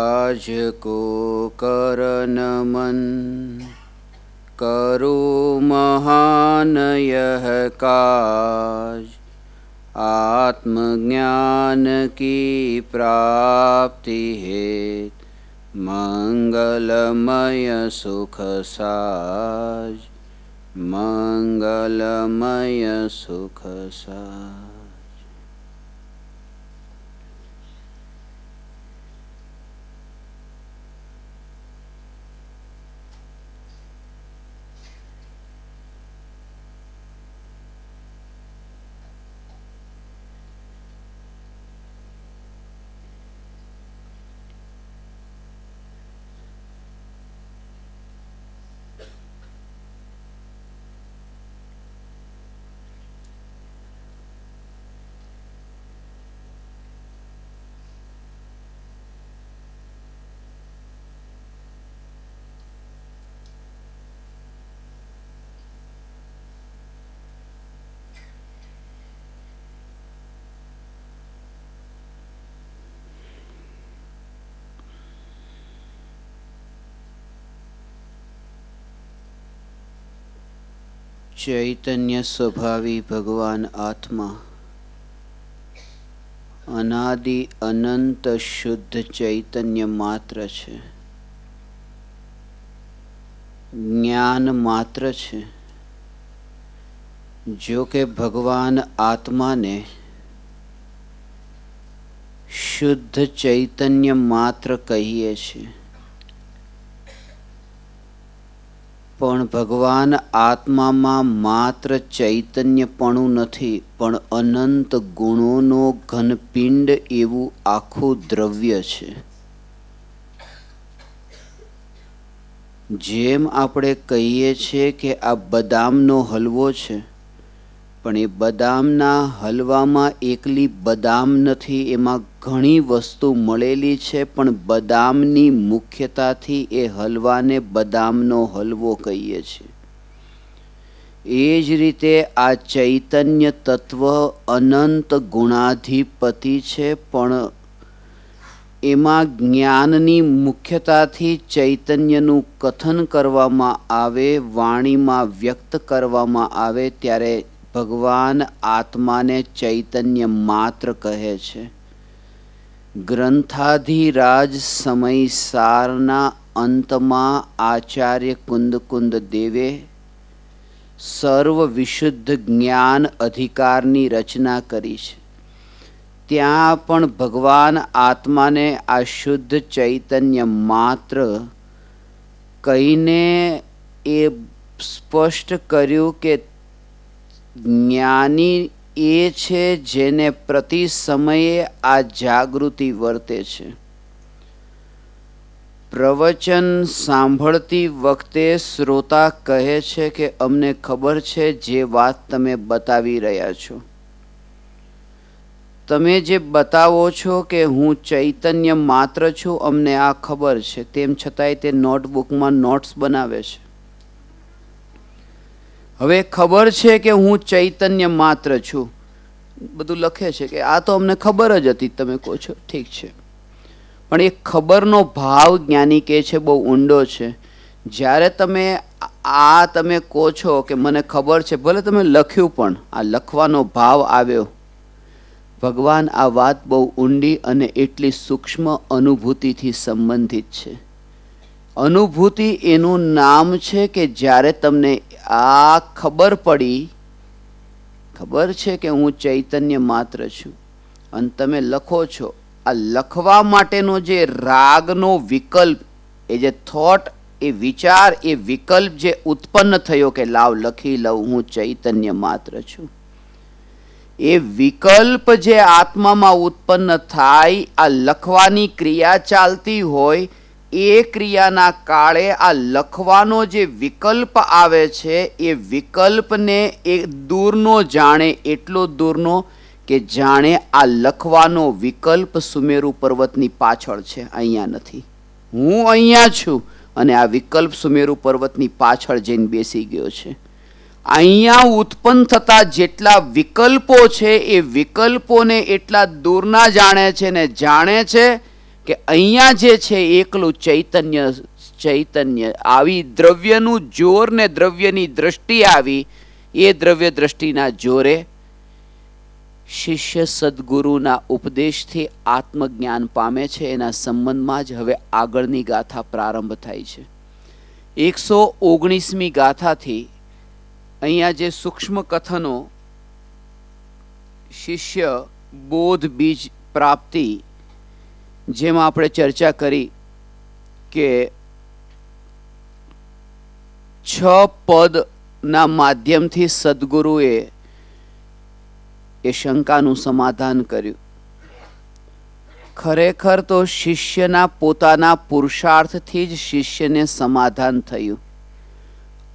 राज को करनमन करो महान यह काज, आत्मज्ञान की प्राप्ति हेत मंगलमय सुख साज, मंगलमय सुख साज। चैतन्य स्वभावी भगवान आत्मा अनादि अनंत शुद्ध चैतन्य मात्र छे, ज्ञान मात्र छे। जो के भगवान आत्मा ने शुद्ध चैतन्य मात्र कहीए छे, पण भगवान आत्मा में मात्र चैतन्यपणु नथी, पण अनंत गुणोनो घनपिंड एवं आखू द्रव्य छे। जेम आपणे कहीए छे के आ बदामनो हलवो छे, पण ए बदामना हलवामां एकली बदाम नथी, एमां घणी वस्तु मळेली छे, पण बदामनी मुख्यताथी ए हलवाने बदामनो हलवो कहीए छे। ए ज रीते आ चैतन्य तत्व अनंत गुणाधिपति छे, पण एमां ज्ञाननी मुख्यताथी चैतन्यनुं कथन करवामां आवे, वाणीमां व्यक्त करवामां आवे त्यारे भगवान आत्मा ने चैतन्य मात्र कहे छे। ग्रंथाधिराज समय सारना अंतमा आचार्य कुंद कुंद देवे सर्व विशुद्ध ज्ञान अधिकारनी रचना करी छे। त्यां पण भगवान आत्मा ने आ शुद्ध चैतन्य मात्र कहीने ए स्पष्ट कर्यु के ज्ञानी ए छे जेने प्रति समये आ जागृति वर्ते छे। प्रवचन सांभळती वखते श्रोता कहे छे के अमने खबर छे जे वात तमे बतावी रह्या छो, तमे जे बतावो छो के हूँ चैतन्य मात्र छुं, अमने आ खबर छे, तेम छतांय ते नोटबुक में नोट्स बनावे छे। हवे खबर छे के हूँ चैतन्य मात्र छुं, बधुं लखे छे के आ तो अमने खबर ज हती, तमे कहो छो ठीक छे, पण ए खबरनो भाव ज्ञानी कहे छे बहु ऊंडो छे। ज्यारे तमे तमे कहो छो के मने खबर छे, भले तमे लख्युं पण आ लखवानो भाव आव्यो, भगवान आ वात बहु ऊंडी अने एटली सूक्ष्म अनुभूतिथी संबंधित छे। अनुभूति एनुं नाम छे के ज्यारे तमने आ खबर पड़ी, खबर छे के हूँ चैतन्य मात्र छुं, अने तमे लखो छो, आ लखवा माटेनो जे रागनो विकल्प, ए जे थॉट, ए विचार, ए विकल्प जे उत्पन्न थयो के लाव लखी लऊं हूँ चैतन्य मात्र छुं, ए विकल्प जे आत्मा में उत्पन्न थाय, आ लखवानी क्रिया चालती होय, ए क्रियाना काळे आ लखवानो जे विकल्प आवे छे, ए विकल्प ने एक दूरनो जाणे, एटलो दूरनो के जाणे आ लखवानो विकल्प सुमेरु पर्वतनी पाछळ छे, अहींया नथी। हूँ अहींया छुं अने आ विकल्प सुमेरु पर्वतनी पाछळ जईने बेसी गयो छे। अहींया उत्पन्न थता जेटला विकल्पो छे, ए विकल्पोने एटला दूરના જાણે છે ને જાણે છે કે અહીંયા જે છે એકલું ચૈતન્ય ચૈતન્ય. આવી દ્રવ્યનું જોર ને દ્રવ્યની દ્રષ્ટિ આવી, એ દ્રવ્ય દ્રષ્ટિના જોરે શિષ્ય સદગુરુના ઉપદેશથી આત્મજ્ઞાન પામે છે. એના સંબંધમાં જ હવે આગળની ગાથા પ્રારંભ થાય છે. 119મી ગાથાથી અહીંયા જે સૂક્ષ્મ કથનો શિષ્ય બોધ બીજ પ્રાપ્તિ, જેમાં આપણે ચર્ચા કરી કે 6 પદના માધ્યમથી સદગુરુએ એ શંકાનું સમાધાન કર્યું. ખરેખર તો શિષ્યના પોતાના પુરુષાર્થથી જ શિષ્યને સમાધાન થયું,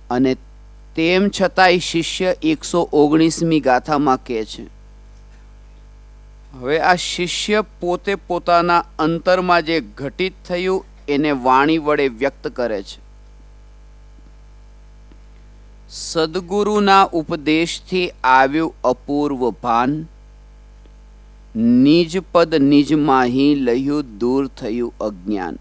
અને તેમ છતાંય શિષ્ય 119મી ગાથામાં કહે છે. હવે આ શિષ્ય પોતે પોતાના અંતરમાં જે ઘટિત થયું એને વાણી વડે વ્યક્ત કરે છે. સદગુરુના ઉપદેશથી આવ્યું અપૂર્વ ભાન, નિજ પદ નિજ માહી લહ્યું દૂર થયું અજ્ઞાન.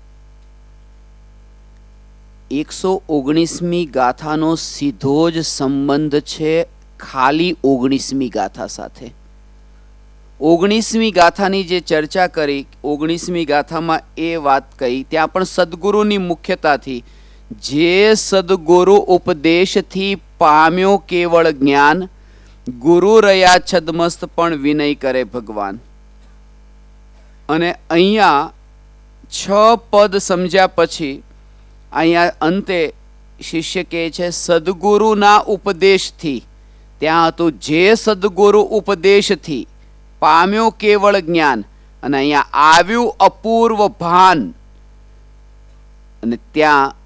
119મી ગાથાનો સીધો જ સંબંધ છે ખાલી 19મી ગાથા સાથે. 19મી ગાથાની જે ચર્ચા કરી, 19મી ગાથામાં એ વાત કહી, ત્યાં પણ સદગુરુની મુખ્યતાથી જે સદગુરુ ઉપદેશથી પામ્યો કેવળ જ્ઞાન, ગુરુ રહ્યા છદમસ્ત પણ વિનય કરે ભગવાન. અને અહીંયા 6 પદ સમજ્યા પછી અહીંયા અંતે શિષ્ય કહે છે સદગુરુના ઉપદેશથી. ત્યાં હતું જે સદગુરુ ઉપદેશથી પામ્યો કેવળ જ્ઞાન, અને અહીંયા આવ્યું અપૂર્વ ભાન, અને ત્યાં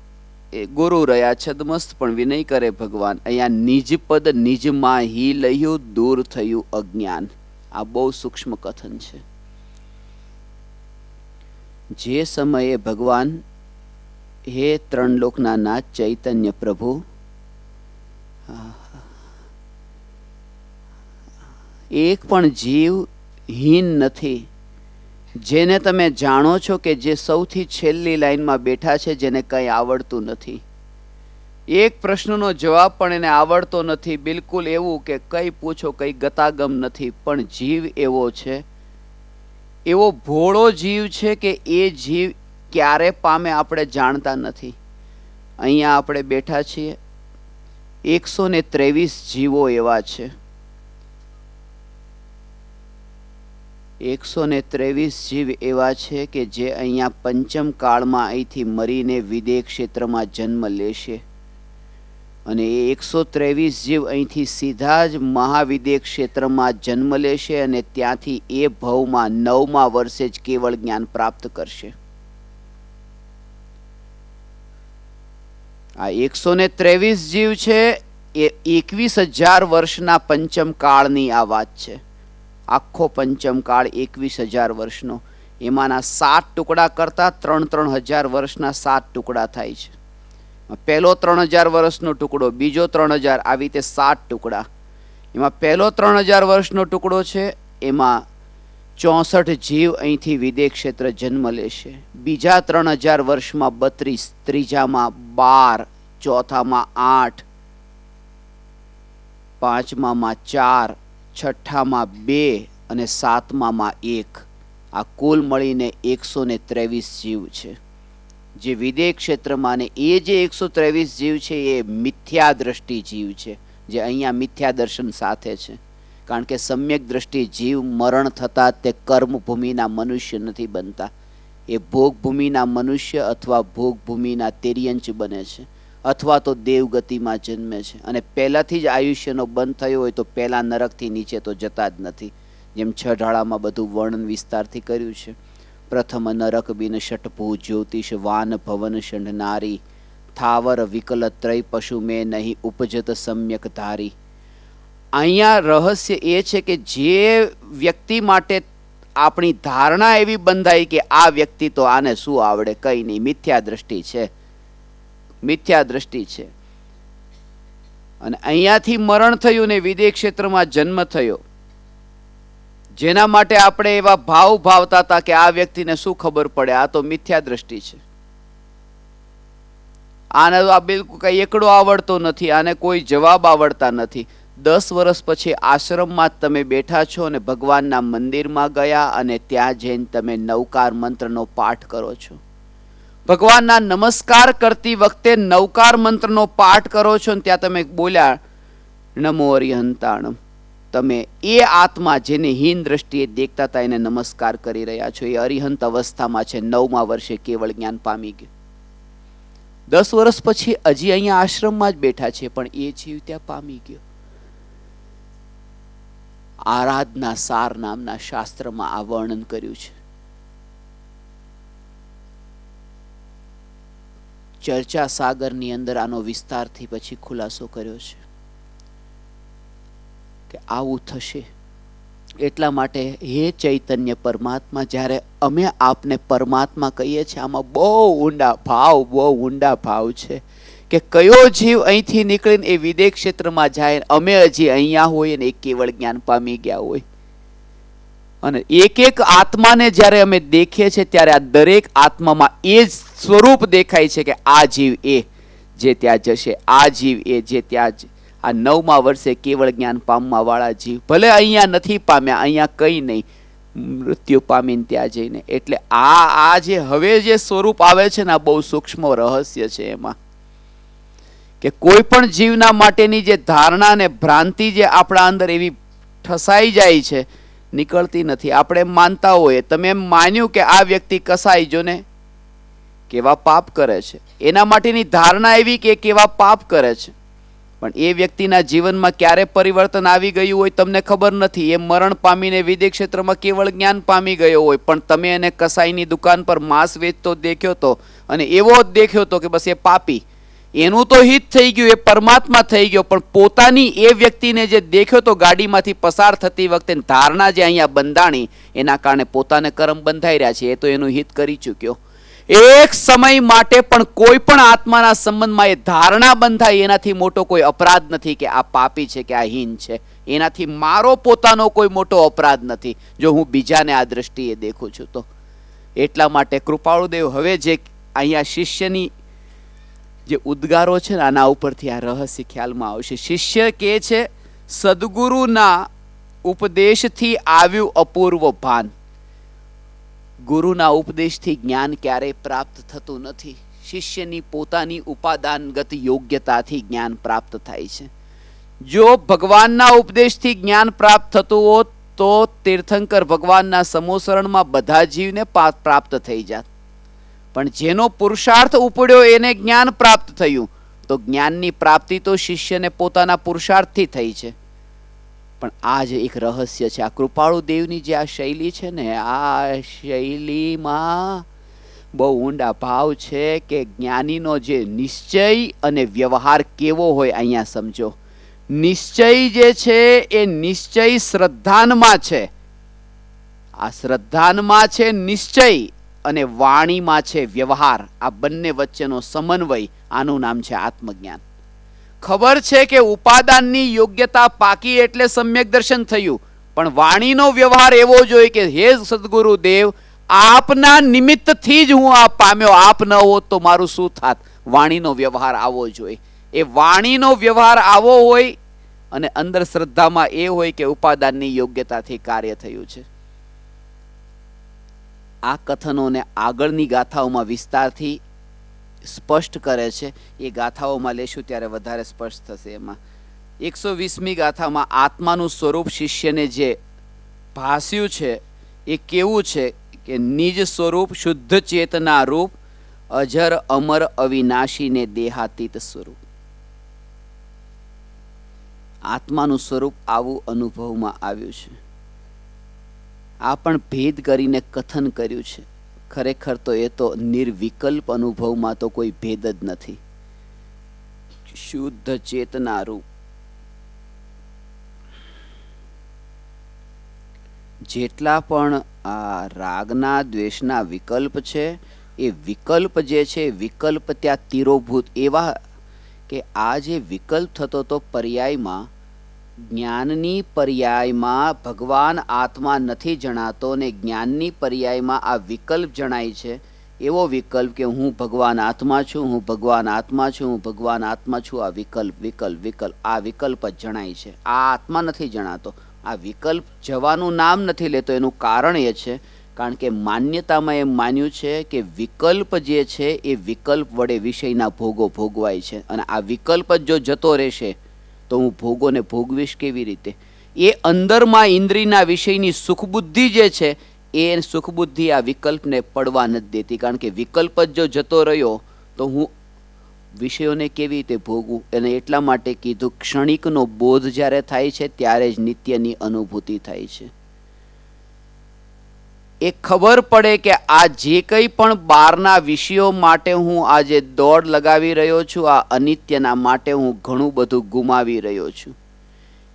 ગુરુ રહ્યા છદમસ્ત પણ વિનય કરે ભગવાન. અહીંયા નિજ પદ નિજમાં હી લહ્યું દૂર થયું અજ્ઞાન. આ બહુ સૂક્ષ્મ કથન છે. જે સમયે ભગવાન હે 3 લોકના નાથ ચૈતન્ય પ્રભુ, એક પણ જીવ હીન નથી, જેને તમે જાણો છો કે જે સૌથી છેલ્લી લાઈનમાં બેઠા છે, જેને કંઈ આવડતું નથી. એક પ્રશ્નનો જવાબ પણ એને આવડતો નથી, બિલકુલ એવું કે કંઈ પૂછો કંઈ ગતાગમ નથી. પણ જીવ એવો છે, એવો ભોળો જીવ છે કે એ જીવ ક્યારે પામે આપણે જાણતા નથી. અહીંયા આપણે બેઠા છીએ, 123 જીવો એવા છે. 123 જીવ એવા છે કે જે અહીંયા પંચમ કાળમાં અહીંથી મરીને વિદેહ ક્ષેત્રમાં જન્મ લેશે, અને એ 123 જીવ અહીંથી સીધા જ મહાવિદેહ ક્ષેત્રમાં જન્મ લેશે, અને ત્યાંથી એ ભવમાં 9મા વર્ષે જ કેવળ જ્ઞાન પ્રાપ્ત કરશે. આ 123 જીવ છે એ 21,000 વર્ષના પંચમ કાળની આ વાત છે. આખો પંચમ કાળ 21,000 વર્ષનો, એમાંના 7 ટુકડા કરતા 3,000 વર્ષના 7 ટુકડા થાય છે. પહેલો 3,000 વર્ષનો ટુકડો, બીજો 3,000, આવી રીતે 7 ટુકડા. એમાં પહેલો 3,000 વર્ષનો ટુકડો છે, એમાં 64 જીવ અહીંથી વિદેહ ક્ષેત્ર જન્મ લેશે. બીજા 3,000 વર્ષમાં 32, ત્રીજામાં 12, ચોથામાં 8, પાંચમામાં 4, છઠ્ઠામાં 2 અને 7મામાં 1. આ કુલ મળીને 123 જીવ છે જે વિદેહ ક્ષેત્રમાં. ને એ જે 123 જીવ છે એ મિથ્યા દ્રષ્ટિ જીવ છે, જે અહીંયા મિથ્યા દર્શન સાથે છે. કારણ કે સમ્યક દ્રષ્ટિ જીવ મરણ થતાં તે કર્મભૂમિના મનુષ્ય નથી બનતા, એ ભોગભૂમિના મનુષ્ય અથવા ભોગભૂમિના તેર્યંચ બને છે, અથવા તો દેવગતિમાં જન્મે છે. અને પહેલાંથી જ આયુષ્યનો બંધ થયો હોય તો પહેલાં નરકથી નીચે તો જતા જ નથી. જેમ 6 ઢાળામાં બધું વર્ણન વિસ્તારથી કર્યું છે. પ્રથમ નરક બિન ષટભૂ જ્યોતિષ વાન ભવન ષંઢનારી, થાવર વિકલ ત્રય પશુ મેં નહીં ઉપજત સમ્યક ધારી. અહીંયા રહસ્ય એ છે કે જે વ્યક્તિ માટે આપણી ધારણા એવી બંધાઈ કે આ વ્યક્તિ તો આને શું આવડે, કંઈ નહીં, મિથ્યા દ્રષ્ટિ છે, મિથ્યા દ્રષ્ટિ છે. અને અહીંયાથી મરણ થયું ને વિદેહ ક્ષેત્રમાં જન્મ થયો. જેના માટે આપણે એવા ભાવ ભાવતા હતા કે આ વ્યક્તિને શું ખબર પડે, આ તો મિથ્યા દ્રષ્ટિ છે, આને આ બિલકુલ કઈ એકડો આવડતો નથી, આને કોઈ જવાબ આવડતા નથી. 10 વર્ષ પછી આશ્રમમાં તમે બેઠા છો અને ભગવાનના મંદિરમાં ગયા અને ત્યાં જઈને તમે નવકાર મંત્રનો પાઠ કરો છો. ભગવાનના નમસ્કાર કરતી વખતે નવકાર મંત્રનો પાઠ કરો છો અને ત્યાં તમે બોલ્યા નમો અરિહંતાણમ. તમે એ આત્મા જેને હીન દ્રષ્ટિએ દેખતા હતા એને નમસ્કાર કરી રહ્યા છો. એ અરિહંત અવસ્થામાં છે, 9મા વર્ષે કેવળ જ્ઞાન પામી ગયું. 10 વર્ષ પછી હજી અહીંયા આશ્રમમાં જ બેઠા છે, પણ એ જીવ ત્યાં પામી ગયો. આરાધના સાર નામના શાસ્ત્રમાં આ વર્ણન કર્યું છે. ચર્ચા સાગરની અંદર આનો વિસ્તારથી પછી ખુલાસો કર્યો છે કે આવું થશે. એટલા માટે હે ચૈતન્ય પરમાત્મા, જ્યારે અમે આપને પરમાત્મા કહીએ છીએ, આમાં બહુ ઊંડા ભાવ છે કે કયો જીવ અહીંથી નીકળીને એ વિદેશ ક્ષેત્રમાં જાય, અમે હજી અહીંયા હોય ને એ કેવળ જ્ઞાન પામી ગયા હોય. અને એક એક આત્માને જ્યારે અમે દેખીએ છીએ ત્યારે આ દરેક આત્મામાં એ જ સ્વરૂપ દેખાય છે કે આ જીવ એ જે ત્યાં જશે, આ જીવ એ જે ત્યાં આ 9મા વર્ષે કેવળ જ્ઞાન પામવા વાળા જીવ ભલે અહીંયા નથી પામ્યા, અહીંયા કઈ નહીં, મૃત્યુ પામીને ત્યાં જઈને. એટલે આ જે હવે જે સ્વરૂપ આવે છે ને, આ બહુ સૂક્ષ્મ રહસ્ય છે. એમાં કે કોઈ પણ જીવના માટેની જે ધારણા ને ભ્રાંતિ જે આપણા અંદર એવી ઠસાઈ જાય છે, નીકળતી નથી. આપણે માનતા હોઈએ, તમે એમ માન્યું કે આ વ્યક્તિ કસાઈ જો ને કેવા પાપ કરે છે, એના માટેની ધારણા એવી કે કેવા પાપ કરે છે, પણ એ વ્યક્તિના જીવનમાં ક્યારે પરિવર્તન આવી ગયું હોય તમને ખબર નથી. એ મરણ પામીને વિદેશ ક્ષેત્રમાં કેવળ જ્ઞાન પામી ગયો હોય, પણ તમે એને કસાઈની દુકાન પર માંસ વેચતો દેખ્યો તો અને એવો જ દેખ્યો તો કે બસ એ પાપી, એનું તો હિત થઈ ગયું, એ પરમાત્મા થઈ ગયો, પણ પોતાની એ વ્યક્તિને જે દેખ્યો તો ગાડીમાંથી પસાર થતી વખતે ધારણા જે અહીંયા બંધાણી, એના કારણે પોતાને કર્મ બંધાઈ રહ્યા છે. એ તો એનું હિત કરી ચૂક્યો. એક સમય માટે પણ કોઈ પણ આત્માના સંબંધમાં એ ધારણા બંધાય, એનાથી મોટો કોઈ અપરાધ નથી કે આ પાપી છે કે આ હીન છે. એનાથી મારો પોતાનો કોઈ મોટો અપરાધ નથી જો હું બીજાને આ દ્રષ્ટિએ દેખું છું તો. એટલા માટે કૃપાળુદેવ હવે જે અહીંયા શિષ્યની જે ઉદ્ગારો છે ને, આના ઉપરથી આ રહસ્ય ખ્યાલમાં આવશે. શિષ્ય કે છે સદગુરુના ઉપદેશથી આવ્યું અપૂર્વ ભાન. ગુરુના ઉપદેશથી જ્ઞાન ક્યારેય પ્રાપ્ત થતું નથી. શિષ્યની પોતાની ઉપાદાનગત યોગ્યતાથી જ્ઞાન પ્રાપ્ત થાય છે. જો ભગવાનના ઉપદેશથી જ્ઞાન પ્રાપ્ત થતું હોત તો તીર્થંકર ભગવાનના સમોસરણમાં બધા જીવને પ્રાપ્ત થઈ જાત. પણ જેનો પુરુષાર્થ ઉપડ્યો એને જ્ઞાન પ્રાપ્ત થયું, તો જ્ઞાનની પ્રાપ્તિ તો શિષ્યને પોતાના પુરુષાર્થથી થઈ છે. પણ આ જ એક રહસ્ય છે. આ કૃપાળુ દેવની જે આ શૈલી છે ને, આ શૈલીમાં બહુ ઊંડા ભાવ છે કે જ્ઞાનીનો જે નિશ્ચય અને વ્યવહાર કેવો હોય અહીંયા સમજો. નિશ્ચય જે છે એ નિશ્ચય શ્રદ્ધાનમાં છે. આ શ્રદ્ધાનમાં છે નિશ્ચય અને વાણીમાં છે વ્યવહાર. આ બંને વચ્ચેનો સમન્વય, આનું નામ છે આત્મજ્ઞાન. ખબર છે કે ઉપાદાનની યોગ્યતા પાકી એટલે સમ્યક દર્શન થયું, પણ વાણીનો વ્યવહાર એવો જોઈએ કે હે સદગુરુ દેવ, આપના નિમિત્તથી જ હું આ પામ્યો, આપ ન હોત તો મારું શું થાત. વાણીનો વ્યવહાર આવો જોઈએ. એ વાણીનો વ્યવહાર આવો હોય અને અંદર શ્રદ્ધામાં એ હોય કે ઉપાદાનની યોગ્યતાથી કાર્ય થયું છે. આ કથનોને આગળની ગાથાઓમાં વિસ્તારથી સ્પષ્ટ કરે છે. એ ગાથાઓમાં લેશું ત્યારે વધારે સ્પષ્ટ થશે. એમાં 120મી ગાથામાં આત્માનું સ્વરૂપ શિષ્યને જે ભાસ્યું છે એ કેવું છે કે નિજ સ્વરૂપ શુદ્ધ ચેતના રૂપ, અજર અમર અવિનાશી ને દેહાતીત સ્વરૂપ. આત્માનું સ્વરૂપ આવું અનુભવમાં આવ્યું છે. આ પણ ભેદ કરીને કથન કર્યું છે. ખરેખર તો એ તો નિર્વિકલ્પ અનુભવમાં તો કોઈ ભેદ જ નથી. શુદ્ધ ચેતના રૂપ. જેટલા પણ આ રાગના દ્વેષના વિકલ્પ છે, એ વિકલ્પ જે છે, વિકલ્પ ત્યાં તીરોભૂત એવા કે આ જે વિકલ્પ થતો તો પર્યાયમાં જ્ઞાનની પર્યાયમાં ભગવાન આત્મા નથી જણાતો ને જ્ઞાનની પર્યાયમાં આ વિકલ્પ જણાય છે, એવો વિકલ્પ કે હું ભગવાન આત્મા છું, હું ભગવાન આત્મા છું, હું ભગવાન આત્મા છું, આ વિકલ્પ વિકલ્પ વિકલ્પ આ વિકલ્પ જ જણાય છે. આ આત્મા નથી જણાતો. આ વિકલ્પ જવાનું નામ નથી લેતો. એનું કારણ એ છે કારણ કે માન્યતામાં એમ માન્યું છે કે વિકલ્પ જે છે એ વિકલ્પ વડે વિષયના ભોગો ભોગવાય છે, અને આ વિકલ્પ જ જો જતો રહેશે તો હું ભોગોને ભોગવીશ કેવી રીતે? એ અંદરમાં ઇન્દ્રિયના વિષયની સુખબુદ્ધિ જે છે એ સુખબુદ્ધિ આ વિકલ્પને પડવા નથી દેતી, કારણ કે વિકલ્પ જ જો જતો રહ્યો તો હું વિષયોને કેવી રીતે ભોગવું? અને એટલા માટે કીધું ક્ષણિકનો બોધ જ્યારે થાય છે ત્યારે જ નિત્યની અનુભૂતિ થાય છે. એ ખબર પડે કે આ જે કંઈ પણ બહારના વિષયો માટે હું આજે દોડ લગાવી રહ્યો છું, આ અનિત્યના માટે હું ઘણું બધું ગુમાવી રહ્યો છું.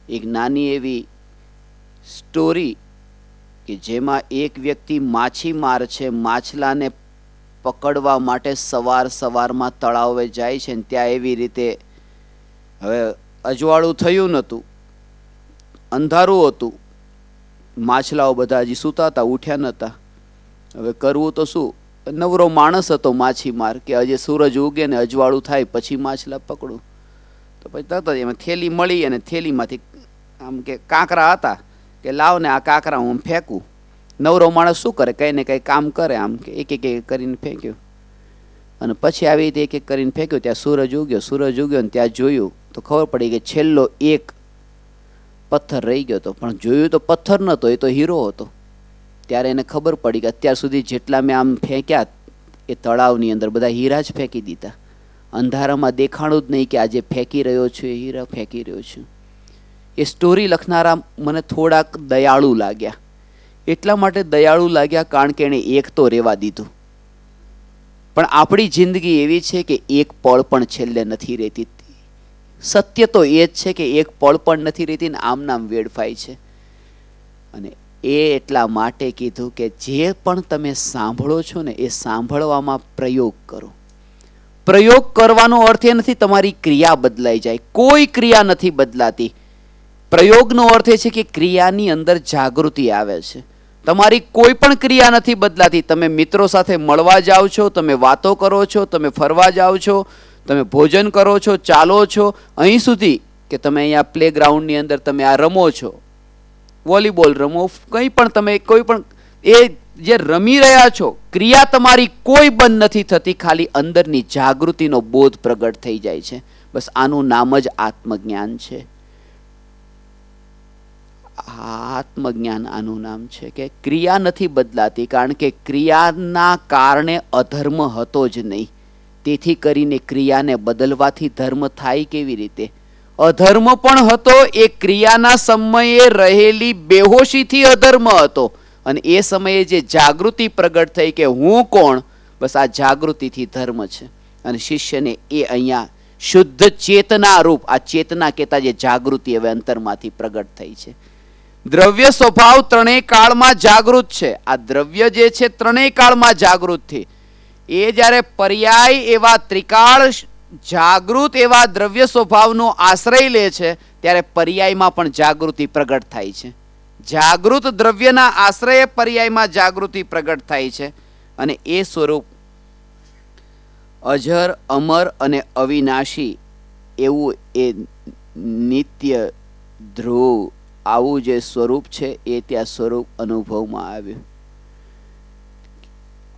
એક નાની એવી સ્ટોરી કે જેમાં એક વ્યક્તિ માછીમાર છે, માછલાને પકડવા માટે સવારમાં તળાવે જાય છે ને ત્યાં એવી રીતે, હવે અજવાળું થયું નહોતું, અંધારું હતું, માછલાઓ બધા હજી સૂતા હતા, ઉઠ્યા નહોતા. હવે કરવું તો શું? નવરો માણસ હતો માછીમાર કે હજી સૂરજ ઉગે ને અજવાળું થાય પછી માછલા પકડું. તો પછી તરત જ એમાં થેલી મળી અને થેલીમાંથી આમ કે કાંકરા હતા કે લાવ ને આ કાંકરા હું ફેંકું. નવરો માણસ શું કરે? કંઈ ને કંઈ કામ કરે, આમ કે એક એક કરીને ફેંક્યું અને પછી આવી રીતે એક એક કરીને ફેંક્યું. ત્યાં સૂરજ ઉગ્યો ને ત્યાં જોયું તો ખબર પડી કે છેલ્લો એક પથ્થર રહી ગયો હતો, પણ જોયું તો પથ્થર નહોતો, એ તો હીરો હતો. ત્યારે એને ખબર પડી કે અત્યાર સુધી જેટલા મેં આમ ફેંક્યા એ તળાવની અંદર બધા હીરા જ ફેંકી દીધા. અંધારામાં દેખાણું જ નહીં કે આજે ફેંકી રહ્યો છું એ હીરા ફેંકી રહ્યો છું. એ સ્ટોરી લખનારા મને થોડાક દયાળુ લાગ્યા. એટલા માટે દયાળુ લાગ્યા કારણ કે એણે એક તો રહેવા દીધું. પણ આપણી જિંદગી એવી છે કે એક પળ પણ છેલ્લે નથી રહેતી. સત્ય તો એ જ છે કે એક પળ પણ નથી રહેતી ને આમ નામ વેડફાય છે. અને એ એટલા માટે કીધું કે જે પણ તમે સાંભળો છો ને એ સાંભળવામાં પ્રયોગ કરો. પ્રયોગ કરવાનો અર્થ એ નથી તમારી ક્રિયા બદલાઈ જાય. કોઈ ક્રિયા નથી બદલાતી. પ્રયોગનો અર્થ એ છે કે ક્રિયાની અંદર જાગૃતિ આવે છે. તમારી કોઈ પણ ક્રિયા નથી બદલાતી. તમે મિત્રો સાથે મળવા જાઓ છો, તમે વાતો કરો છો, તમે ફરવા જાઓ છો, તમે ભોજન કરો છો, ચાલો છો, અહીં સુધી કે તમે અહીંયા પ્લેગ્રાઉન્ડની અંદર તમે આ રમો છો, વોલીબોલ રમો, કંઈ પણ તમે કોઈ પણ એ જે રમી રહ્યા છો ક્રિયા તમારી કોઈ બંધ નથી થતી, ખાલી અંદરની જાગૃતિનો બોધ પ્રગટ થઈ જાય છે. બસ આનું નામ જ આત્મજ્ઞાન છે. આત્મજ્ઞાન આનું નામ છે કે ક્રિયા નથી બદલાતી, કારણ કે ક્રિયાના કારણે અધર્મ હતો જ નહીં. તેથી કરીને ક્રિયાને બદલવાથી ધર્મ થાય કેવી રીતે? અધર્મ પણ હતો, એ ક્રિયાના સમયે રહેલી બેહોશીથી અધર્મ હતો. અને એ સમયે જે જાગૃતિ પ્રગટ થઈ કે હું કોણ, બસ આ જાગૃતિથી ધર્મ છે. અને શિષ્યને એ અહીંયા શુદ્ધ ચેતના રૂપ, આ ચેતના કહેતા જે જાગૃતિ હવે અંતરમાંથી પ્રગટ થઈ છે. દ્રવ્ય સ્વભાવ ત્રણેય કાળમાં જાગૃત છે. આ દ્રવ્ય જે છે ત્રણેય કાળમાં જાગૃત છે. એ જ્યારે પર્યાય એવા ત્રિકાળ જાગૃત એવા દ્રવ્ય સ્વભાવનો આશ્રય લે છે ત્યારે પર્યાયમાં પણ જાગૃતિ પ્રગટ થાય છે. જાગૃત દ્રવ્યના આશ્રય પર્યાયમાં જાગૃતિ પ્રગટ થાય છે. અને એ સ્વરૂપ અજર, અમર અને અવિનાશી એવું એ નિત્ય ધ્રુવ આવું જે સ્વરૂપ છે એ ત્યાં સ્વરૂપ અનુભવમાં આવ્યું.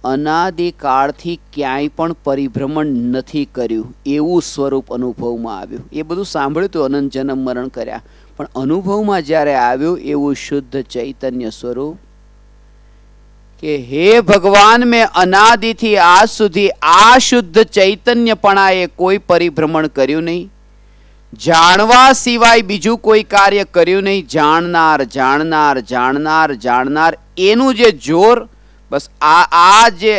અનાદિકાળથી ક્યાંય પણ પરિભ્રમણ નથી કર્યું એવું સ્વરૂપ અનુભવમાં આવ્યું. એ બધું સાંભળ્યું હતું, અનંત જન્મ મરણ કર્યા, પણ અનુભવમાં જ્યારે આવ્યું એવું શુદ્ધ ચૈતન્ય સ્વરૂપ કે હે ભગવાન, મેં અનાદિથી આજ સુધી આ શુદ્ધ ચૈતન્યપણાએ કોઈ પરિભ્રમણ કર્યું નહીં, જાણવા સિવાય બીજું કોઈ કાર્ય કર્યું નહીં. જાણનાર જાણનાર જાણનાર જાણનાર એનું જે જોર, બસ આ જે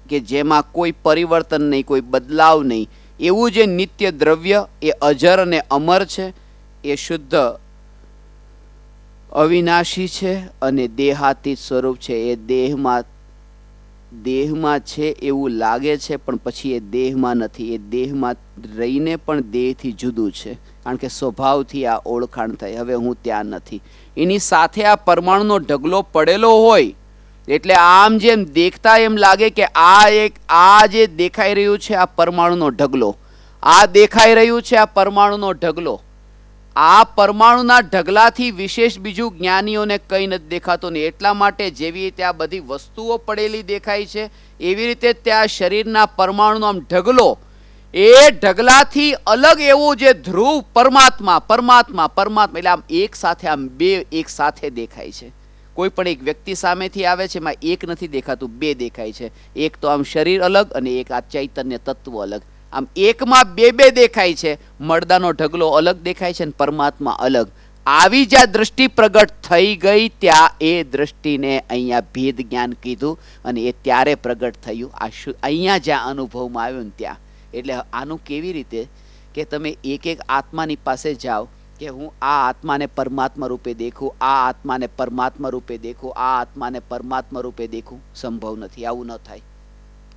કે જેમાં કોઈ પરિવર્તન નહીં, કોઈ બદલાવ નહીં, એવું જે નિત્ય દ્રવ્ય એ અજર અને અમર છે, એ શુદ્ધ અવિનાશી છે અને દેહાતીત સ્વરૂપ છે. એ દેહમાં છે એવું લાગે છે, પણ પછી એ દેહમાં નથી. એ દેહમાં રહીને પણ દેહથી જુદું છે. કારણ કે સ્વભાવથી આ ઓળખાણ થઈ. હવે હું ત્યાં નથી. એની સાથે આ પરમાણુનો ઢગલો પડેલો હોય એટલે આમ જેમ દેખતા એમ લાગે કે આ જે દેખાઈ રહ્યું છે આ પરમાણુનો ઢગલો, આ દેખાઈ રહ્યું છે આ પરમાણુનો ઢગલો. આ પરમાણુના ઢગલાથી વિશેષ બીજું જ્ઞાનીઓને કંઈ નથી દેખાતું ને. એટલા માટે જેવી રીતે આ બધી વસ્તુઓ પડેલી દેખાય છે એવી રીતે ત્યાં શરીરના પરમાણુનો આમ ઢગલો, એ ઢગલાથી અલગ એવું જે ધ્રુવ પરમાત્મા પરમાત્મા પરમાત્મા એટલે આમ એક સાથે, આમ બે એક સાથે દેખાય છે. કોઈ પણ એક વ્યક્તિ સામેથી આવે છે એમાં એક નથી દેખાતું, બે દેખાય છે. એક તો આમ શરીર અલગ અને એક આ ચૈતન્ય તત્વ અલગ. આમ એકમાં બે દેખાય છે. મળદાનો ઢગલો અલગ દેખાય છે અને પરમાત્મા અલગ. આવી જ્યાં દ્રષ્ટિ પ્રગટ થઈ ગઈ ત્યાં એ દ્રષ્ટિને અહીંયા ભેદ જ્ઞાન કીધું અને એ ત્યારે પ્રગટ થયું. અહીંયા જ્યાં અનુભવમાં આવ્યું ને ત્યાં. એટલે આનું કેવી રીતે કે તમે એક એક આત્માની પાસે જાઓ કે હું આ આત્માને પરમાત્મા રૂપે દેખું, આ આત્માને પરમાત્મા રૂપે દેખું, આ આત્માને પરમાત્મા રૂપે દેખું. સંભવ નથી, આવું ન થાય,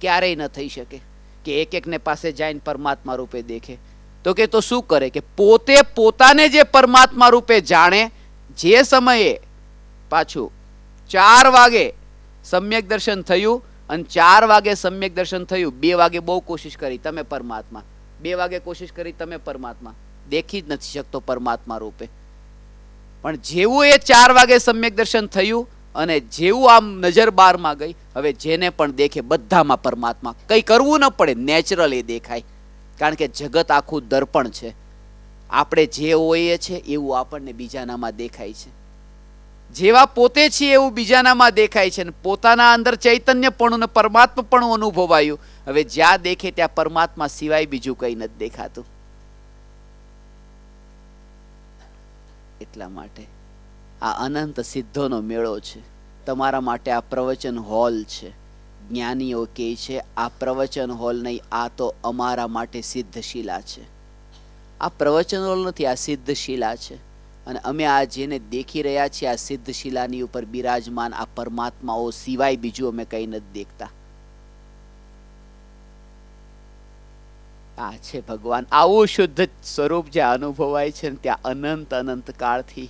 ક્યારેય ન થઈ શકે કે એક એકને પાસે જઈને પરમાત્મા રૂપે દેખે. તો કે તો શું કરે કે પોતે પોતાને જે પરમાત્મા રૂપે જાણે, જે સમયે પાછું 4 વાગે સમ્યક દર્શન થયું અને 4 વાગે સમ્યક દર્શન થયું, 2 વાગે બહુ કોશિશ કરી તમે પરમાત્મા, 2 વાગે કોશિશ કરી તમે પરમાત્મા, દેખી જ નથી શકતો પરમાત્મા રૂપે. પણ જેવું એ 4 વાગે સમ્યક દર્શન થયું અને જેવું આમ નજર બારમાં ગઈ, હવે જેને પણ દેખે બધામાં પરમાત્મા, કંઈ કરવું ન પડે, નેચરલ એ દેખાય. કારણ કે જગત આખું દર્પણ છે. આપણે જે હોઈએ છે એવું આપણને બીજાનામાં દેખાય છે. જેવા પોતે છીએ એવું બીજાનામાં દેખાય છે. પોતાના અંદર ચૈતન્યપણું ને પરમાત્માપણું અનુભવાયું. હવે જ્યાં દેખે ત્યાં પરમાત્મા સિવાય બીજું કંઈ નથી દેખાતું. એટલા માટે આ અનંત સિદ્ધોનો મેળો છે. તમારા માટે આ પ્રવચન હોલ છે. જ્ઞાનીઓ કહે છે આ પ્રવચન હોલ નહીં, આ તો અમારા માટે સિદ્ધશિલા છે. આ પ્રવચન હોલ નથી, આ સિદ્ધશિલા છે. અને અમે આ જેને દેખી રહ્યા છીએ આ સિદ્ધશિલાની ઉપર બિરાજમાન આ પરમાત્માઓ સિવાય બીજું અમે કંઈ નથી દેખતા. આ છે ભગવાન. આવું શુદ્ધ સ્વરૂપ જે અનુભવાય છે ને ત્યાં અનંત અનંત કાળથી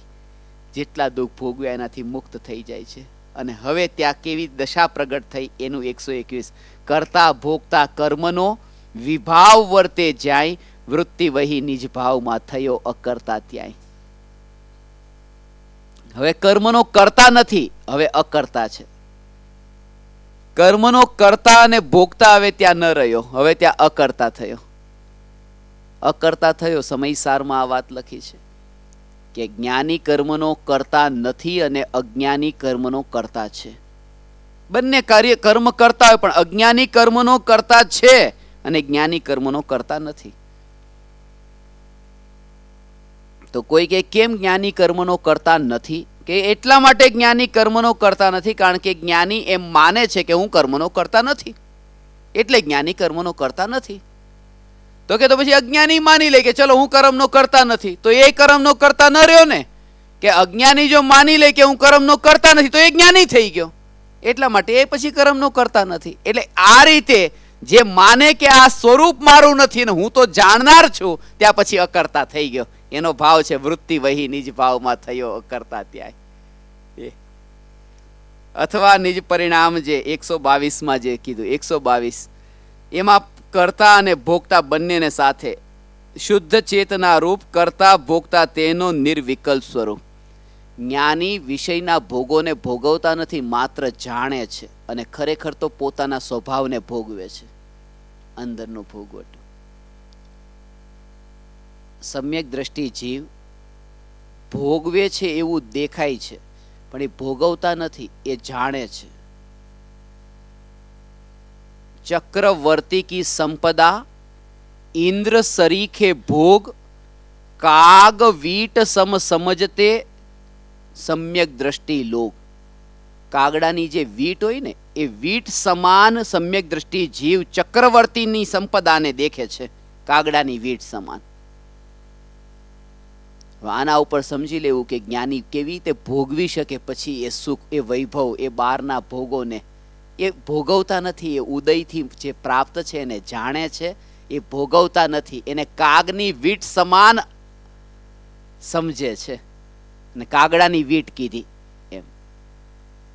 જેટલા દુઃખ ભોગવ્યા એનાથી મુક્ત થઈ જાય છે. અને હવે ત્યાં કેવી દશા પ્રગટ થઈ એનું 121. કરતા ભોગતા કર્મનો વિભાવ વર્તે જાય, વૃત્તિ વહી નિજ ભાવમાં થયો અકર્તા ત્યાંય. હવે કર્મનો કરતા નથી, હવે અકર્તા છે. કર્મનો કરતા અને ભોગતા હવે ત્યાં ન રહ્યો, હવે ત્યાં અકર્તા થયો. અકર્તા થયો. સમયસારમાં આ વાત લખી છે કે જ્ઞાની કર્મનો કરતા નથી અને અજ્ઞાની કર્મનો કરતા છે. બંને કાર્ય કર્મ કરતા હોય પણ અજ્ઞાની કર્મનો કરતા છે અને જ્ઞાની કર્મનો કરતા નથી. તો કોઈ કે કેમ જ્ઞાની કર્મનો કરતા નથી? કે એટલા માટે જ્ઞાની કર્મનો કરતા નથી કારણ કે જ્ઞાની એમ માને છે કે હું કર્મનો કરતા નથી, એટલે જ્ઞાની કર્મનો કરતા નથી. તો કે તો પછી અજ્ઞાની માની લે કે ચલો હું કર્મનો કરતા નથી, તો એ કર્મનો કરતા ન રહ્યો ને. કે અજ્ઞાની જો માની લે કે હું કર્મનો કરતા નથી તો એ જ્ઞાની થઈ ગયો. એટલા માટે એ પછી કર્મનો કરતા નથી. એટલે આ રીતે જે માને કે આ સ્વરૂપ મારું નથી ને હું તો જાણનાર છું, ત્યાં પછી અકર્તા થઈ ગયો. એનો ભાવ છે વૃત્તિ વહી નિજ ભાવમાં થયો અકર્તા ત્યાં. અથવા નિજ પરિણામ જે 122માં જે કીધું 122 એમાં કરતા અને ભોગતા બંનેને સાથે શુદ્ધ ચેતના રૂપ કરતા ભોગતા તેનો નિર્વિકલ્પ સ્વરૂપ. જ્ઞાની વિષયના ભોગોને ભોગવતા નથી, માત્ર જાણે છે અને ખરેખર તો પોતાના સ્વભાવને ભોગવે છે, અંદરનું ભોગવટું. સમ્યક દ્રષ્ટિ જીવ ભોગવે છે એવું દેખાય છે પણ એ ભોગવતા નથી, એ જાણે છે. ચક્રવર્તી કી સંપદા इंद्र सरीखे भोग काग वीट सम समझते सम्यक दृष्टि लोग. કાગડાની જે વીટ હોય ને એ વીટ સમાન સમ્યક દ્રષ્ટિ જીવ ચક્રવર્તીની સંપદાને દેખે છે, કાગડાની વીટ સમાન. આના ઉપર સમજી લેવું કે જ્ઞાની કેવી રીતે ભોગવી શકે પછી એ સુખ, એ વૈભવ, એ બહારના ભોગોને. એ ભોગવતા નથી, એ ઉદયથી જે પ્રાપ્ત છે એને જાણે છે, એ ભોગવતા નથી. એને કાગની વીટ સમાન સમજે છે. અને કાગડાની વીટ કીધી એમ,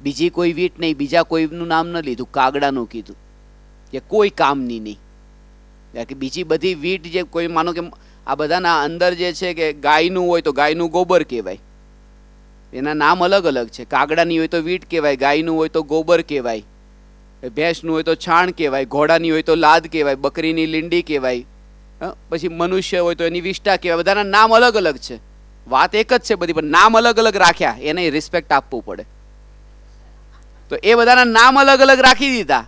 બીજી કોઈ વીટ નહીં, બીજા કોઈનું નામ ન લીધું, કાગડાનું કીધું કે કોઈ કામની નહીં. કે બીજી બધી વીટ જે કોઈ માનો કે આ બધાના અંદર જે છે કે ગાયનું હોય તો ગાયનું ગોબર કહેવાય, એના નામ અલગ અલગ છે. કાગડાની હોય તો વીટ કહેવાય, ગાયનું હોય તો ગોબર કહેવાય, ભેંસનું હોય તો છાણ કહેવાય, ઘોડાની હોય તો લાદ કહેવાય, બકરીની લીંડી કહેવાય, પછી મનુષ્ય હોય તો એની વિષ્ટા કહેવાય. બધાના નામ અલગ અલગ છે. વાત એક જ છે બધી, પણ નામ અલગ અલગ રાખ્યા, એને રિસ્પેક્ટ આપવું પડે. તો એ બધાના નામ અલગ અલગ રાખી દીધા,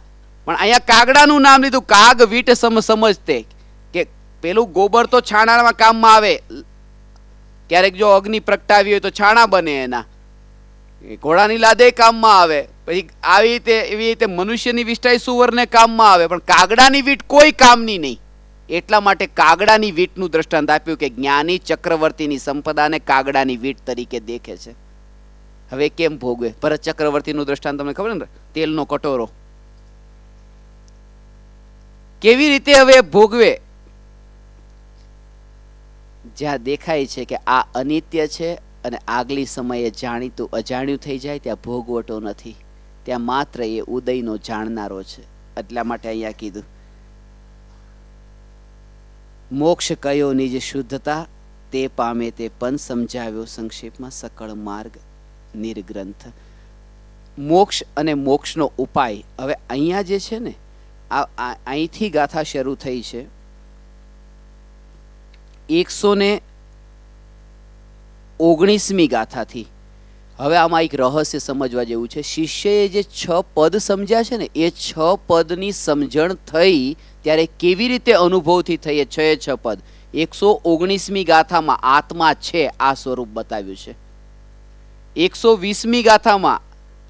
પણ અહીંયા કાગડાનું નામ લીધું. કાગ વીટ સમજતે કે પેલું ગોબર તો છાણામાં કામમાં આવે, ક્યારેક જો અગ્નિ પ્રગટાવી હોય તો છાણા બને, એના ઘોડાની લાદે કામમાં આવે, પછી આવી રીતે એવી રીતે મનુષ્યની વિષ્ટા સુવરને કામમાં આવે, પણ કાગડાની વીટ કોઈ કામની નહીં. એટલા માટે કાગડાની વીટનું દ્રષ્ટાંત આપ્યું કે જ્ઞાની ચક્રવર્તીની સંપદાને કાગડાની વીટ તરીકે દેખે છે. હવે કેમ ભોગવે? ભરત ચક્રવર્તીનું દ્રષ્ટાંત તમને ખબર ને, તેલનો કટોરો કેવી રીતે હવે ભોગવે? જ્યાં દેખાય છે કે આ અનિત્ય છે અને આગલી સમયે જાણીતું અજાણ્યું થઈ જાય, ત્યાં ભોગવટો નથી, ત્યાં માત્ર એ ઉદયનો જાણનારો છે. એટલા માટે અહીંયા કીધું મોક્ષ કયો નિજ શુદ્ધતા, તે પામે તે પણ સમજાવ્યો સંક્ષેપમાં સકળ માર્ગ નિર્ગ્રંથ. મોક્ષ અને મોક્ષનો ઉપાય. હવે અહીંયા જે છે ને, અહીંથી ગાથા શરૂ થઈ છે 119મી ગાથાથી. હવે આમાં એક રહસ્ય સમજવા જેવું છે. શિષ્યએ જે 6 પદ સમજ્યા છે ને, એ 6 પદની સમજણ થઈ ત્યારે કેવી રીતે અનુભવથી થઈ એ 6 પદ 119મી ગાથામાં આત્મા છે આ સ્વરૂપ બતાવ્યું છે. 120મી ગાથામાં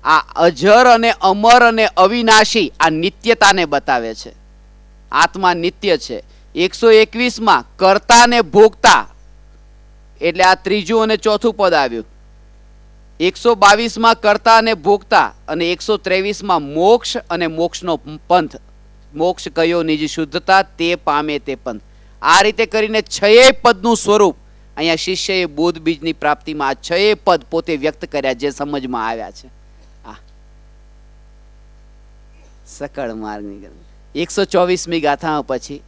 આ અજર અને અમર અને અવિનાશી આ નિત્યતાને બતાવે છે, આત્મા નિત્ય છે. 121માં કર્તા ને ભોગતા, એટલે આ ત્રીજું અને ચોથું પદ આવ્યું. 122માં કર્તા અને ભોગતા, અને 123માં મોક્ષ અને મોક્ષનો પંથ. મોક્ષ કયો નિજ શુદ્ધતા, તે પામે તે પંથ. આ રીતે કરીને 6 પદનું સ્વરૂપ અહીંયા શિષ્યએ બોધ બીજની પ્રાપ્તિમાં આ 6 પદ પોતે વ્યક્ત કર્યા, જે સમજમાં આવ્યા છે. સકળ માર્ગની 124મી ગાથા પછી